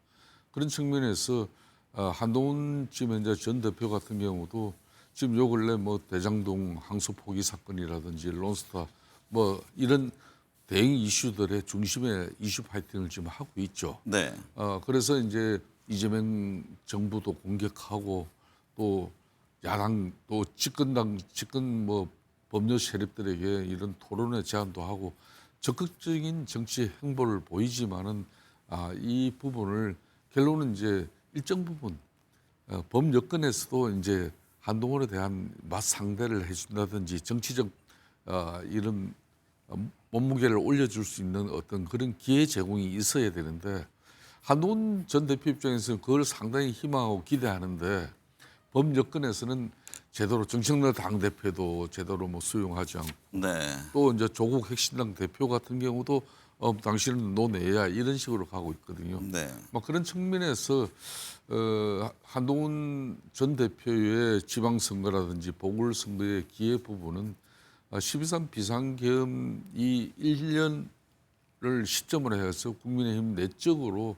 그런 측면에서 한동훈 지금 현재 전 대표 같은 경우도 지금 요 근래 뭐 대장동 항소 포기 사건이라든지 론스타 뭐 이런 대응 이슈들의 중심에 이슈 파이팅을 지금 하고 있죠. 네. 그래서 이제 이재명 정부도 공격하고 또 야당 또 집권 뭐 법률 세력들에게 이런 토론의 제안도 하고 적극적인 정치 행보를 보이지만은 이 부분을 결론은 이제 일정 부분 범여권에서도 이제 한동훈에 대한 맞상대를 해준다든지 정치적 이런 몸무게를 올려줄 수 있는 어떤 그런 기회 제공이 있어야 되는데 한동훈 전 대표 입장에서는 그걸 상당히 희망하고 기대하는데 범여권에서는 제대로 정청래 당대표도 제대로 뭐 수용하지 않고 네. 또 이제 조국 혁신당 대표 같은 경우도 당신은 노내야 이런 식으로 가고 있거든요. 네. 뭐 그런 측면에서 한동훈 전 대표의 지방선거라든지 보궐선거의 기회 부분은 12.3 비상계엄 이 1년을 시점으로 해서 국민의힘 내적으로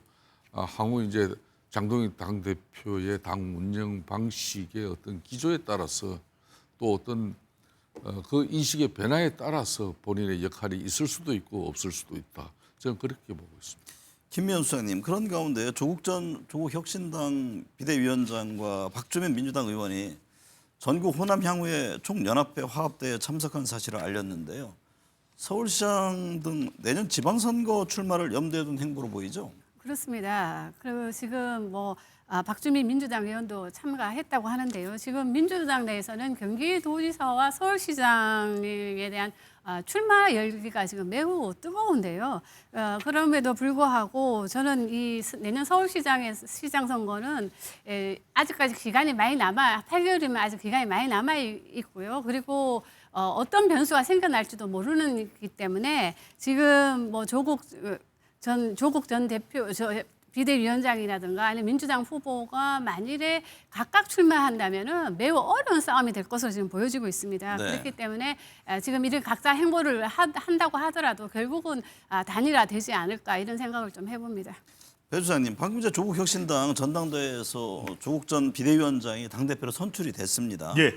향후 이제 장동익 당대표의 당 운영 방식의 어떤 기조에 따라서 또 어떤 그 인식의 변화에 따라서 본인의 역할이 있을 수도 있고 없을 수도 있다. 저는 그렇게 보고 있습니다. 김미연 수장님, 그런 가운데 조국 혁신당 비대위원장과 박주민 민주당 의원이 전국 호남 향후의 총연합회 화합대에 참석한 사실을 알렸는데요. 서울시장 등 내년 지방선거 출마를 염두에 둔 행보로 보이죠? 그렇습니다. 그리고 지금 박주민 민주당 의원도 참가했다고 하는데요. 지금 민주당 내에서는 경기도지사와 서울시장에 대한 출마 열기가 지금 매우 뜨거운데요. 그럼에도 불구하고 저는 이 내년 서울시장의 시장 선거는 아직까지 기간이 많이 8개월이면 아직 기간이 많이 남아 있고요. 그리고 어떤 변수가 생겨날지도 모르기 때문에 지금 조국 전 대표 비대위원장이라든가 아니면 민주당 후보가 만일에 각각 출마한다면은 매우 어려운 싸움이 될 것으로 지금 보여지고 있습니다. 네. 그렇기 때문에 지금 이런 각자 행보를 한다고 하더라도 결국은 단일화되지 않을까 이런 생각을 좀 해봅니다. 배 주장님, 방금 전에 조국 혁신당 전당대회에서 조국 전 비대위원장이 당대표로 선출이 됐습니다. 예.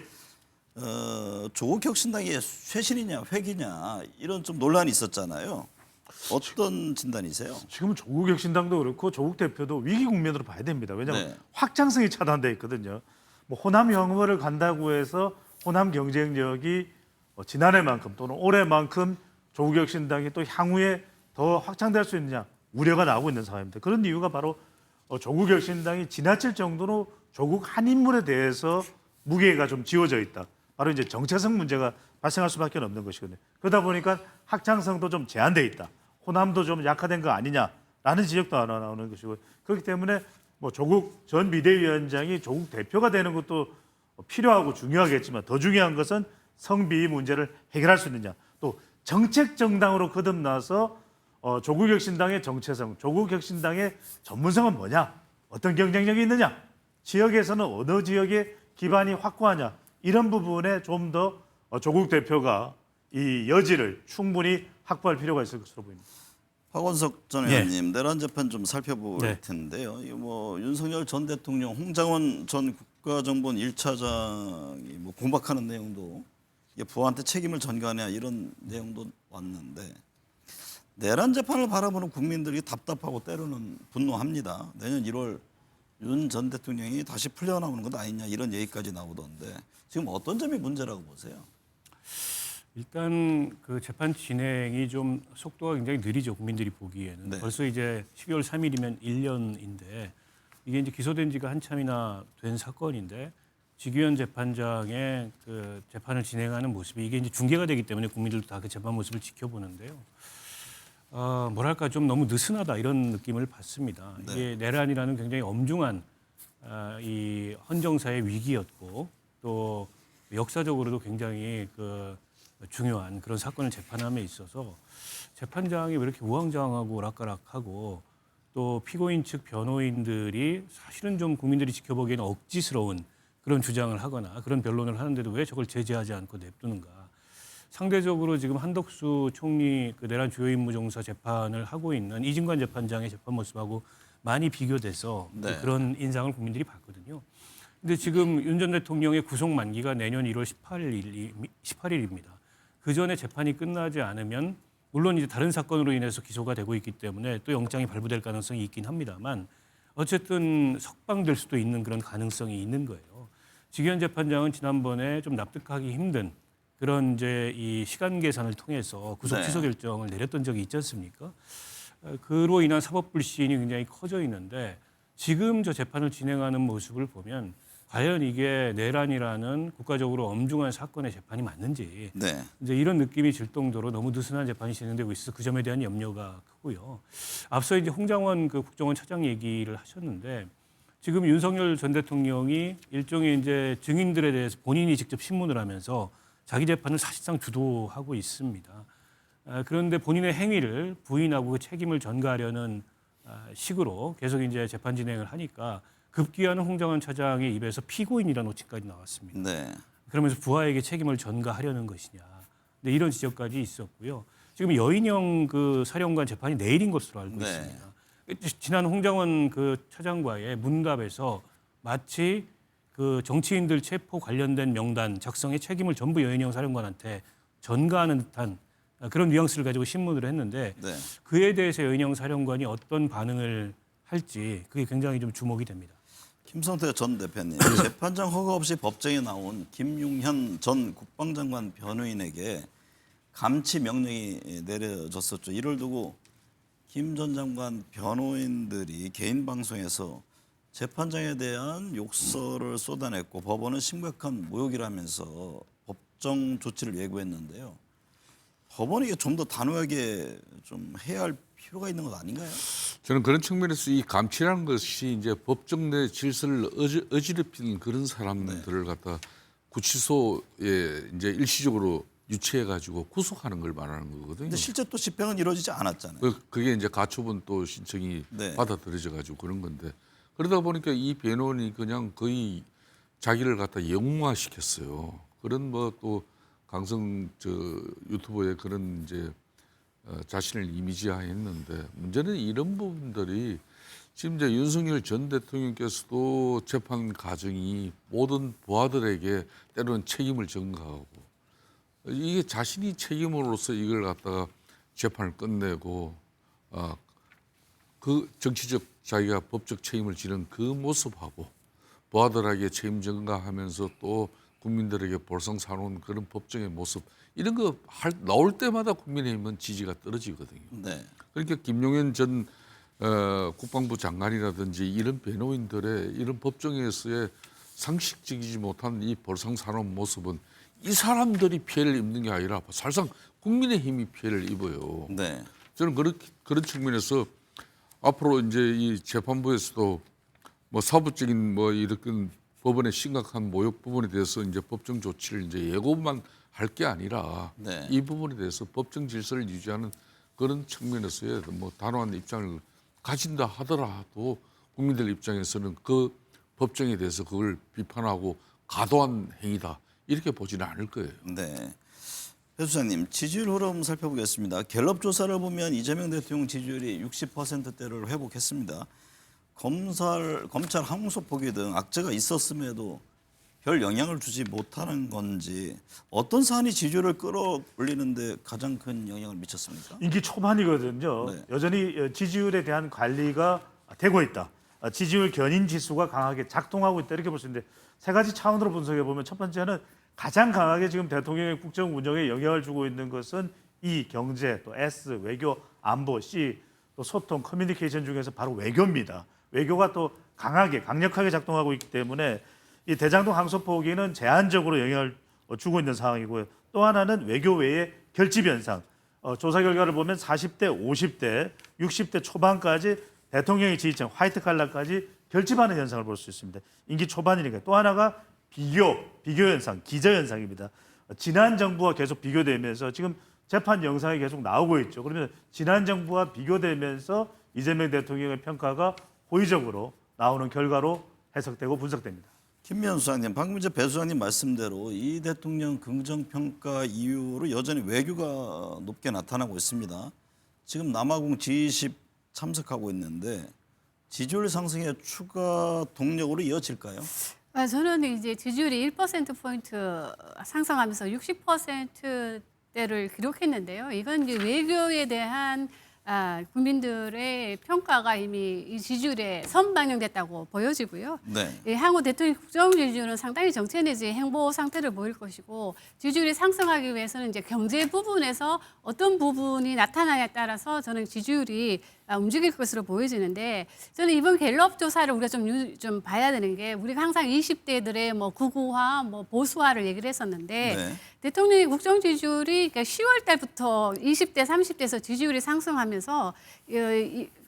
조국 혁신당의 쇄신이냐 회기냐 이런 좀 논란이 있었잖아요. 어떤 진단이세요? 지금은 조국 혁신당도 그렇고 조국 대표도 위기 국면으로 봐야 됩니다. 왜냐하면 네. 확장성이 차단돼 있거든요. 뭐 호남 영업을 간다고 해서 호남 경쟁력이 지난해만큼 또는 올해만큼 조국 혁신당이 또 향후에 더 확장될 수 있느냐 우려가 나오고 있는 상황입니다. 그런 이유가 바로 조국 혁신당이 지나칠 정도로 조국 한 인물에 대해서 무게가 좀 지워져 있다. 바로 이제 정체성 문제가 발생할 수밖에 없는 것이거든요. 그러다 보니까 확장성도 좀 제한돼 있다. 호남도 좀 약화된 거 아니냐라는 지적도 하나 나오는 것이고 그렇기 때문에 뭐 조국 전 비대위원장이 조국 대표가 되는 것도 필요하고 중요하겠지만 더 중요한 것은 성비 문제를 해결할 수 있느냐 또 정책 정당으로 거듭나서 조국 혁신당의 정체성, 조국 혁신당의 전문성은 뭐냐, 어떤 경쟁력이 있느냐, 지역에서는 어느 지역의 기반이 확고하냐 이런 부분에 좀 더 조국 대표가 이 여지를 충분히 확보할 필요가 있을 것으로 보입니다. 박원석 전 예. 의원님 내란 재판 좀 살펴볼 네. 텐데요. 이거 뭐 윤석열 전 대통령, 홍장원 전 국가정보원 1차장이 뭐 공박하는 내용도 이게 부하한테 책임을 전가하냐 이런 내용도 왔는데 내란 재판을 바라보는 국민들이 답답하고 때로는 분노합니다. 내년 1월 윤 전 대통령이 다시 풀려나오는 것 아니냐 이런 얘기까지 나오던데 지금 어떤 점이 문제라고 보세요? 일단 그 재판 진행이 좀 속도가 굉장히 느리죠. 국민들이 보기에는. 네. 벌써 이제 12월 3일이면 1년인데 이게 이제 기소된 지가 한참이나 된 사건인데 지규현 재판장의 그 재판을 진행하는 모습이 이게 이제 중계가 되기 때문에 국민들도 다 그 재판 모습을 지켜보는데요. 뭐랄까 좀 너무 느슨하다 이런 느낌을 받습니다. 네. 이게 내란이라는 굉장히 엄중한 이 헌정사의 위기였고 또 역사적으로도 굉장히 그 중요한 그런 사건을 재판함에 있어서 재판장이 왜 이렇게 우왕좌왕하고 오락가락하고 또 피고인 측 변호인들이 사실은 좀 국민들이 지켜보기에는 억지스러운 그런 주장을 하거나 그런 변론을 하는데도 왜 저걸 제재하지 않고 냅두는가. 상대적으로 지금 한덕수 총리 그 내란 주요 임무 종사 재판을 하고 있는 이진관 재판장의 재판 모습하고 많이 비교돼서 네. 그런 인상을 국민들이 받거든요. 근데 지금 윤 전 대통령의 구속 만기가 내년 1월 18일입니다. 그 전에 재판이 끝나지 않으면 물론 이제 다른 사건으로 인해서 기소가 되고 있기 때문에 또 영장이 발부될 가능성이 있긴 합니다만 어쨌든 석방될 수도 있는 그런 가능성이 있는 거예요. 지규현 재판장은 지난번에 좀 납득하기 힘든 그런 이제 이 시간 계산을 통해서 구속 네. 취소 결정을 내렸던 적이 있지 않습니까? 그로 인한 사법 불신이 굉장히 커져 있는데 지금 저 재판을 진행하는 모습을 보면 과연 이게 내란이라는 국가적으로 엄중한 사건의 재판이 맞는지 네. 이제 이런 느낌이 들 정도로 너무 느슨한 재판이 진행되고 있어서 그 점에 대한 염려가 크고요. 앞서 이제 홍장원 그 국정원 차장 얘기를 하셨는데 지금 윤석열 전 대통령이 일종의 이제 증인들에 대해서 본인이 직접 신문을 하면서 자기 재판을 사실상 주도하고 있습니다. 그런데 본인의 행위를 부인하고 그 책임을 전가하려는 식으로 계속 이제 재판 진행을 하니까 급기야는 홍장원 차장의 입에서 피고인이라는 호칭까지 나왔습니다. 네. 그러면서 부하에게 책임을 전가하려는 것이냐. 네, 이런 지적까지 있었고요. 지금 여인영 그 사령관 재판이 내일인 것으로 알고 네. 있습니다. 지난 홍장원 그 차장과의 문답에서 마치 그 정치인들 체포 관련된 명단 작성의 책임을 전부 여인영 사령관한테 전가하는 듯한 그런 뉘앙스를 가지고 신문을 했는데 네. 그에 대해서 여인영 사령관이 어떤 반응을 할지 그게 굉장히 좀 주목이 됩니다. 김성태 전 대표님, 재판장 허가 없이 법정에 나온 김용현 전 국방장관 변호인에게 감치 명령이 내려졌었죠. 이를 두고 김 전 장관 변호인들이 개인 방송에서 재판장에 대한 욕설을 쏟아냈고 법원은 심각한 모욕이라면서 법정 조치를 예고했는데요. 법원이 이게 좀 더 단호하게 좀 해야 할 필요가 있는 것 아닌가요? 저는 그런 측면에서 이 감치라는 것이 이제 법정 내 질서를 어지럽히는 그런 사람들을 갖다 구치소에 이제 일시적으로 유치해 가지고 구속하는 걸 말하는 거거든요. 근데 실제 또 집행은 이루어지지 않았잖아요. 그게 이제 가처분 또 신청이 네. 받아들여져 가지고 그런 건데 그러다 보니까 이 변호인이 그냥 거의 자기를 갖다 영웅화시켰어요. 그런 뭐 또 강성 저 유튜버의 그런 이제 자신을 이미지화했는데 문제는 이런 부분들이 지금 이제 윤석열 전 대통령께서도 재판 과정이 모든 부하들에게 때로는 책임을 전가하고 이게 자신이 책임으로서 이걸 갖다가 재판을 끝내고 그 정치적 자기가 법적 책임을 지는 그 모습하고 부하들에게 책임 전가하면서 또 국민들에게 볼상사놓은 그런 법정의 모습 이런 거 나올 때마다 국민의힘은 지지가 떨어지거든요. 네. 그러니까 김용현 전 국방부 장관이라든지 이런 변호인들의 이런 법정에서의 상식적이지 못한 이 볼상사놓은 모습은 이 사람들이 피해를 입는 게 아니라 사실상 국민의힘이 피해를 입어요. 네. 저는 그런 측면에서 앞으로 이제 이 재판부에서도 뭐 사부적인 뭐 이렇게 법원의 심각한 모욕 부분에 대해서 이제 법정 조치를 이제 예고만 할 게 아니라 네. 이 부분에 대해서 법정 질서를 유지하는 그런 측면에서의 뭐 단호한 입장을 가진다 하더라도 국민들 입장에서는 그 법정에 대해서 그걸 비판하고 과도한 행위다 이렇게 보지는 않을 거예요. 네. 배 수장님, 지지율 흐름 살펴보겠습니다. 갤럽 조사를 보면 이재명 대통령 지지율이 60%대를 회복했습니다. 검찰 항소 포기 등 악재가 있었음에도 별 영향을 주지 못하는 건지 어떤 사안이 지지율을 끌어올리는데 가장 큰 영향을 미쳤습니까? 임기 초반이거든요. 네. 여전히 지지율에 대한 관리가 되고 있다. 지지율 견인 지수가 강하게 작동하고 있다 이렇게 볼 수 있는데 세 가지 차원으로 분석해 보면 첫 번째는 가장 강하게 지금 대통령의 국정 운영에 영향을 주고 있는 것은 E 경제, 또 S 외교, 안보, C 또 소통, 커뮤니케이션 중에서 바로 외교입니다. 외교가 또 강력하게 작동하고 있기 때문에 이 대장동 항소 포기는 제한적으로 영향을 주고 있는 상황이고요. 또 하나는 외교 외의 결집 현상. 조사 결과를 보면 40대, 50대, 60대 초반까지 대통령의 지지층 화이트 칼라까지 결집하는 현상을 볼 수 있습니다. 임기 초반이니까. 또 하나가 비교 현상, 기저 현상입니다. 지난 정부와 계속 비교되면서 지금 재판 영상이 계속 나오고 있죠. 그러면 지난 정부와 비교되면서 이재명 대통령의 평가가 호의적으로 나오는 결과로 해석되고 분석됩니다. 김미연 수장님, 방금 이제 배 수장님 말씀대로 이 대통령 긍정평가 이후로 여전히 외교가 높게 나타나고 있습니다. 지금 남아공 G20 참석하고 있는데 지지율 상승의 추가 동력으로 이어질까요? 저는 이제 지지율이 1%포인트 상승하면서 60%대를 기록했는데요. 이건 이제 외교에 대한 국민들의 평가가 이미 이 지지율에 선반영됐다고 보여지고요. 네. 이 향후 대통령 국정 지지율은 상당히 정체 내지 행보 상태를 보일 것이고 지지율이 상승하기 위해서는 이제 경제 부분에서 어떤 부분이 나타나냐에 따라서 저는 지지율이 움직일 것으로 보여지는데 저는 이번 갤럽 조사를 우리가 좀 봐야 되는 게 우리가 항상 20대들의 뭐 극우화, 뭐 보수화를 얘기를 했었는데 네. 대통령의 국정 지지율이 그러니까 10월 달부터 20대, 30대에서 지지율이 상승하면서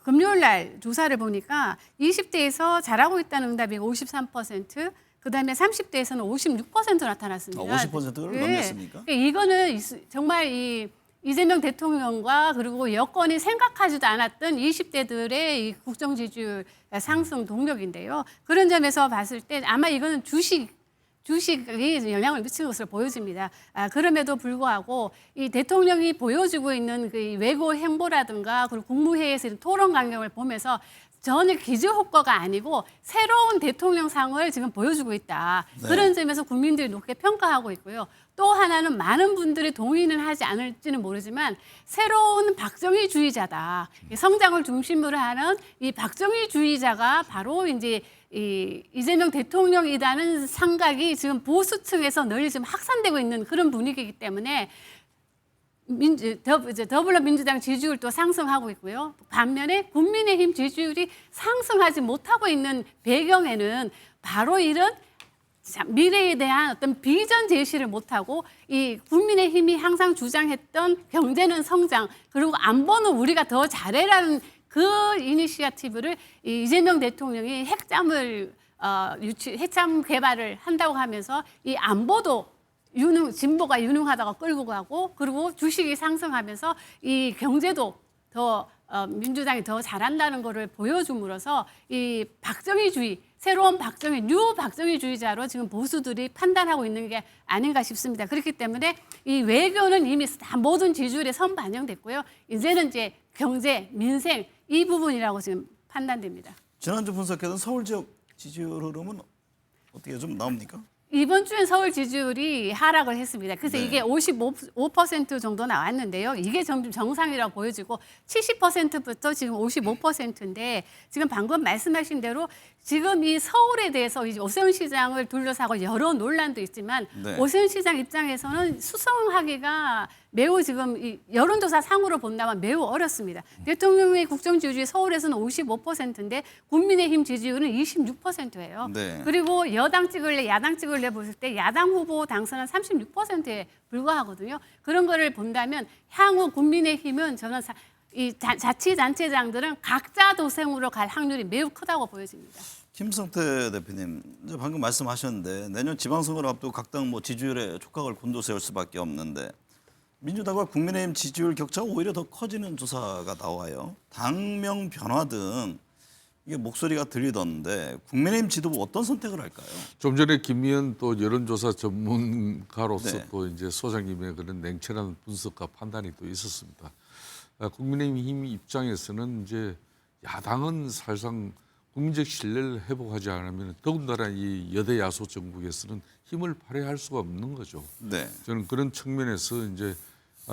금요일 날 조사를 보니까 20대에서 잘하고 있다는 응답이 53%, 그다음에 30대에서는 56% 나타났습니다. 50%를 넘겼습니까? 그러니까 이거는 정말 이재명 대통령과 그리고 여권이 생각하지도 않았던 20대들의 이 국정 지지율 상승 동력인데요. 그런 점에서 봤을 때 아마 이거는 주식이 영향을 미치는 것으로 보여집니다. 그럼에도 불구하고 이 대통령이 보여주고 있는 그 외교 행보라든가 그리고 국무회의에서 토론 강경을 보면서 전혀 기저 효과가 아니고 새로운 대통령상을 지금 보여주고 있다. 네. 그런 점에서 국민들이 높게 평가하고 있고요. 또 하나는 많은 분들이 동의는 하지 않을지는 모르지만 새로운 박정희주의자다. 성장을 중심으로 하는 이 박정희주의자가 바로 이제 이재명 대통령이라는 생각이 지금 보수층에서 널리 지금 확산되고 있는 그런 분위기이기 때문에 더불어민주당 지지율도 상승하고 있고요. 반면에 국민의힘 지지율이 상승하지 못하고 있는 배경에는 바로 이런 미래에 대한 어떤 비전 제시를 못하고 이 국민의힘이 항상 주장했던 경제는 성장 그리고 안보는 우리가 더 잘해라는 그 이니시어티브를 이재명 대통령이 핵잠 개발을 한다고 하면서 이 안보도 진보가 유능하다가 끌고 가고 그리고 주식이 상승하면서 이 경제도 더 민주당이 더 잘한다는 것을 보여줌으로써 이 박정희주의 새로운 뉴 박정희주의자로 지금 보수들이 판단하고 있는 게 아닌가 싶습니다. 그렇기 때문에 이 외교는 이미 다 모든 지지율에 선반영됐고요. 이제는 이제 경제, 민생 이 부분이라고 지금 판단됩니다. 지난주 분석했던 서울 지역 지지율 흐름은 어떻게 좀 나옵니까? 이번 주엔 서울 지지율이 하락을 했습니다. 그래서 네. 이게 55% 정도 나왔는데요. 이게 점점 정상이라고 보여지고 70%부터 지금 55%인데 지금 방금 말씀하신 대로 지금 이 서울에 대해서 이제 오세훈 시장을 둘러싸고 여러 논란도 있지만 네. 오세훈 시장 입장에서는 수성하기가 매우 지금 이 여론조사 상으로 본다면 매우 어렵습니다. 대통령의 국정 지지율이 서울에서는 55%인데 국민의힘 지지율은 26%예요. 네. 그리고 여당 찍을래 야당 찍을래 보실 때 야당 후보 당선은 36%에 불과하거든요. 그런 거를 본다면 향후 국민의힘은 저는 이 자치단체장들은 각자 도생으로 갈 확률이 매우 크다고 보여집니다. 김성태 대표님, 이제 방금 말씀하셨는데 내년 지방선거를 앞두고 각 당 뭐 지지율에 촉각을 곤두세울 수밖에 없는데 민주당과 국민의힘 지지율 격차가 오히려 더 커지는 조사가 나와요. 당명 변화 등 이게 목소리가 들리던데 국민의힘 지도부 어떤 선택을 할까요? 좀 전에 김미연 또 여론조사 전문가로서 네. 또 이제 소장님의 그런 냉철한 분석과 판단이 또 있었습니다. 국민의힘 입장에서는 이제 야당은 사실상 국민적 신뢰를 회복하지 않으면 더군다나 이 여대 야소 정국에서는 힘을 발휘할 수가 없는 거죠. 네. 저는 그런 측면에서 이제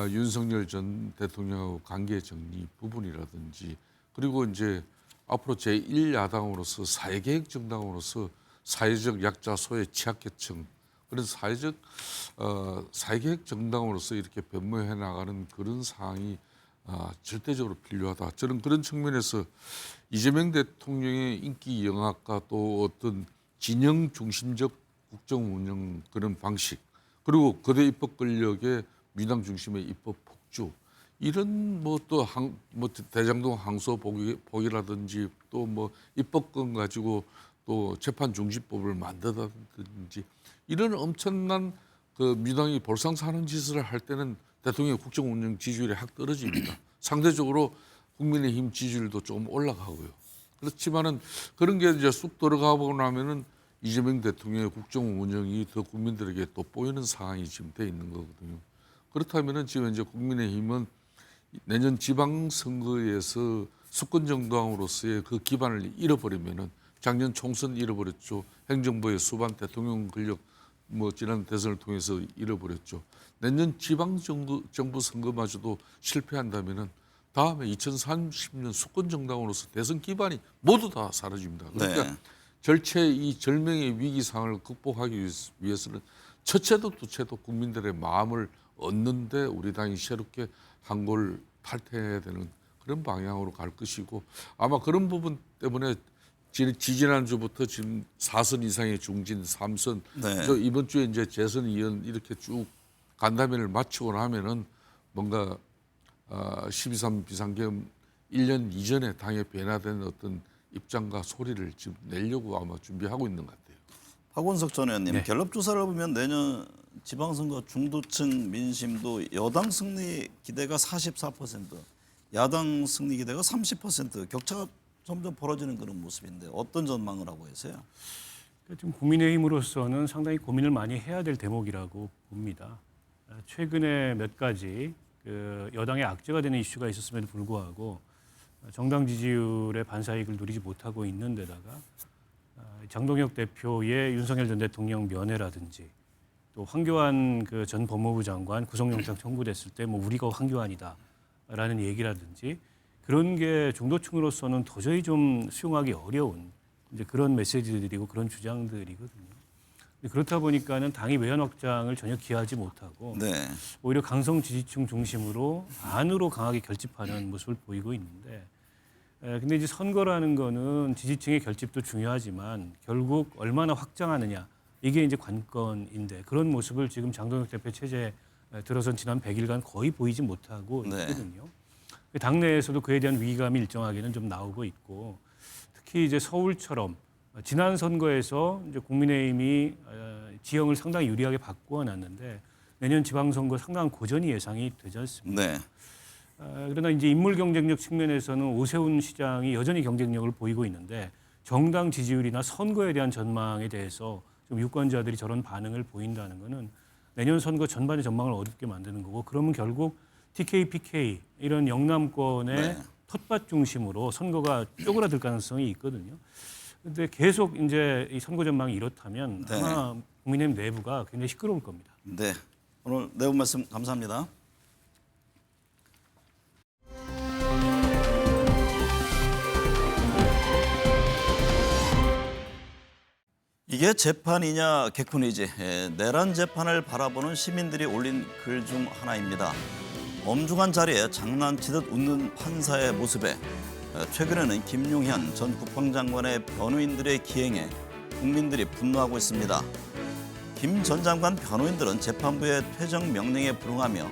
윤석열 전 대통령하고 관계 정리 부분이라든지 그리고 이제 앞으로 제1야당으로서 사회계획 정당으로서 사회적 약자 소외 취약계층 그런 사회계획 정당으로서 이렇게 변모해 나가는 그런 사항이 절대적으로 필요하다. 저는 그런 측면에서 이재명 대통령의 인기 영합과 또 어떤 진영 중심적 국정 운영 그런 방식 그리고 거대 입법 권력의 민당 중심의 입법 폭주 이런 뭐 또 대장동 항소 복이라든지 또 뭐 입법권 가지고 또 재판 중지법을 만들다든지 이런 엄청난 그 민당이 볼상사는 짓을 할 때는 대통령의 국정 운영 지지율이 확 떨어집니다. 상대적으로 국민의힘 지지율도 조금 올라가고요. 그렇지만은 그런 게 이제 쑥 들어가고 나면은 이재명 대통령의 국정 운영이 더 국민들에게 또 보이는 상황이 지금 돼 있는 거거든요. 그렇다면은 지금 이제 국민의힘은 내년 지방선거에서 수권 정당으로서의 그 기반을 잃어버리면은 작년 총선 잃어버렸죠. 행정부의 수반 대통령 권력 뭐 지난 대선을 통해서 잃어버렸죠. 내년 지방정부 선거마저도 실패한다면은 다음에 2030년 수권 정당으로서 대선 기반이 모두 다 사라집니다. 그러니까 네. 이 절명의 위기 상황을 극복하기 위해서는 첫째도 두째도 국민들의 마음을 얻는데 우리 당이 새롭게 한골 탈퇴해야 되는 그런 방향으로 갈 것이고 아마 그런 부분 때문에 지지난주부터 지금 4선 이상의 중진 3선 네. 저 이번 주에 이제 재선 의원 이렇게 쭉 간담회를 마치고 나면은 뭔가 12.3 비상계엄 1년 이전에 당에 변화된 어떤 입장과 소리를 지금 내려고 아마 준비하고 있는 것 같아요. 박원석 전 의원님, 네. 갤럽 조사를 보면 내년 지방선거 중도층 민심도 여당 승리 기대가 44%, 야당 승리 기대가 30% 격차가 점점 벌어지는 그런 모습인데 어떤 전망을 하고 계세요? 지금 국민의힘으로서는 상당히 고민을 많이 해야 될 대목이라고 봅니다. 최근에 몇 가지 그 여당의 악재가 되는 이슈가 있었음에도 불구하고 정당 지지율의 반사이익을 누리지 못하고 있는 데다가 장동혁 대표의 윤석열 전 대통령 면회라든지 또 황교안 그 전 법무부 장관 구속영장 청구됐을 때 뭐 우리가 황교안이다라는 얘기라든지 그런 게 중도층으로서는 도저히 좀 수용하기 어려운 이제 그런 메시지들이고 그런 주장들이거든요. 그렇다 보니까는 당이 외연 확장을 전혀 기하지 못하고 네. 오히려 강성 지지층 중심으로 안으로 강하게 결집하는 모습을 보이고 있는데, 근데 이제 선거라는 거는 지지층의 결집도 중요하지만 결국 얼마나 확장하느냐 이게 이제 관건인데 그런 모습을 지금 장동혁 대표 체제에 들어선 지난 100일간 거의 보이지 못하고 네. 있거든요. 당내에서도 그에 대한 위기감이 일정하게는 좀 나오고 있고 특히 이제 서울처럼 지난 선거에서 이제 국민의힘이 지형을 상당히 유리하게 바꾸어놨는데 내년 지방선거 상당한 고전이 예상이 되지 않습니까? 네. 그러나 이제 인물 경쟁력 측면에서는 오세훈 시장이 여전히 경쟁력을 보이고 있는데 정당 지지율이나 선거에 대한 전망에 대해서 좀 유권자들이 저런 반응을 보인다는 것은 내년 선거 전반의 전망을 어둡게 만드는 거고 그러면 결국 TK, PK 이런 영남권의 네. 텃밭 중심으로 선거가 쪼그라들 가능성이 있거든요. 근데 계속 이제 이 선거 전망이 이렇다면 네. 아마 국민의힘 내부가 굉장히 시끄러울 겁니다. 네. 오늘 내용 말씀 감사합니다. 이게 재판이냐 개콘이지 내란 재판을 바라보는 시민들이 올린 글 중 하나입니다. 엄중한 자리에 장난치듯 웃는 판사의 모습에 최근에는 김용현 전 국방장관의 변호인들의 기행에 국민들이 분노하고 있습니다. 김 전 장관 변호인들은 재판부의 퇴정 명령에 불응하며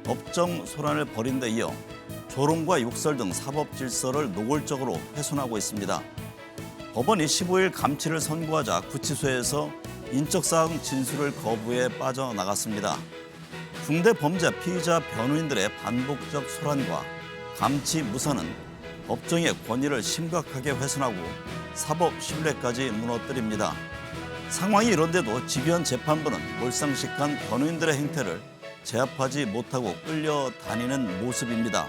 법정 소란을 벌인 데 이어 조롱과 욕설 등 사법 질서를 노골적으로 훼손하고 있습니다. 법원이 15일 감치를 선고하자 구치소에서 인적사항 진술을 거부해 빠져나갔습니다. 중대 범죄 피의자 변호인들의 반복적 소란과 감치 무산은 법정의 권위를 심각하게 훼손하고 사법 신뢰까지 무너뜨립니다. 상황이 이런데도 지변 재판부는 몰상식한 변호인들의 행태를 제압하지 못하고 끌려다니는 모습입니다.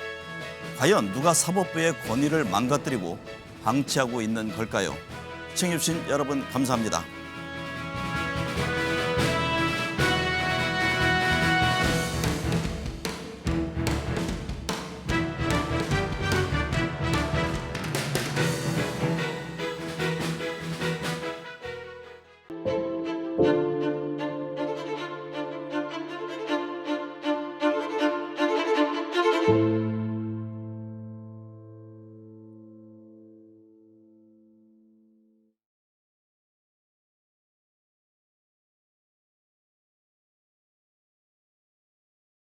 과연 누가 사법부의 권위를 망가뜨리고 방치하고 있는 걸까요? 시청해주신 여러분 감사합니다.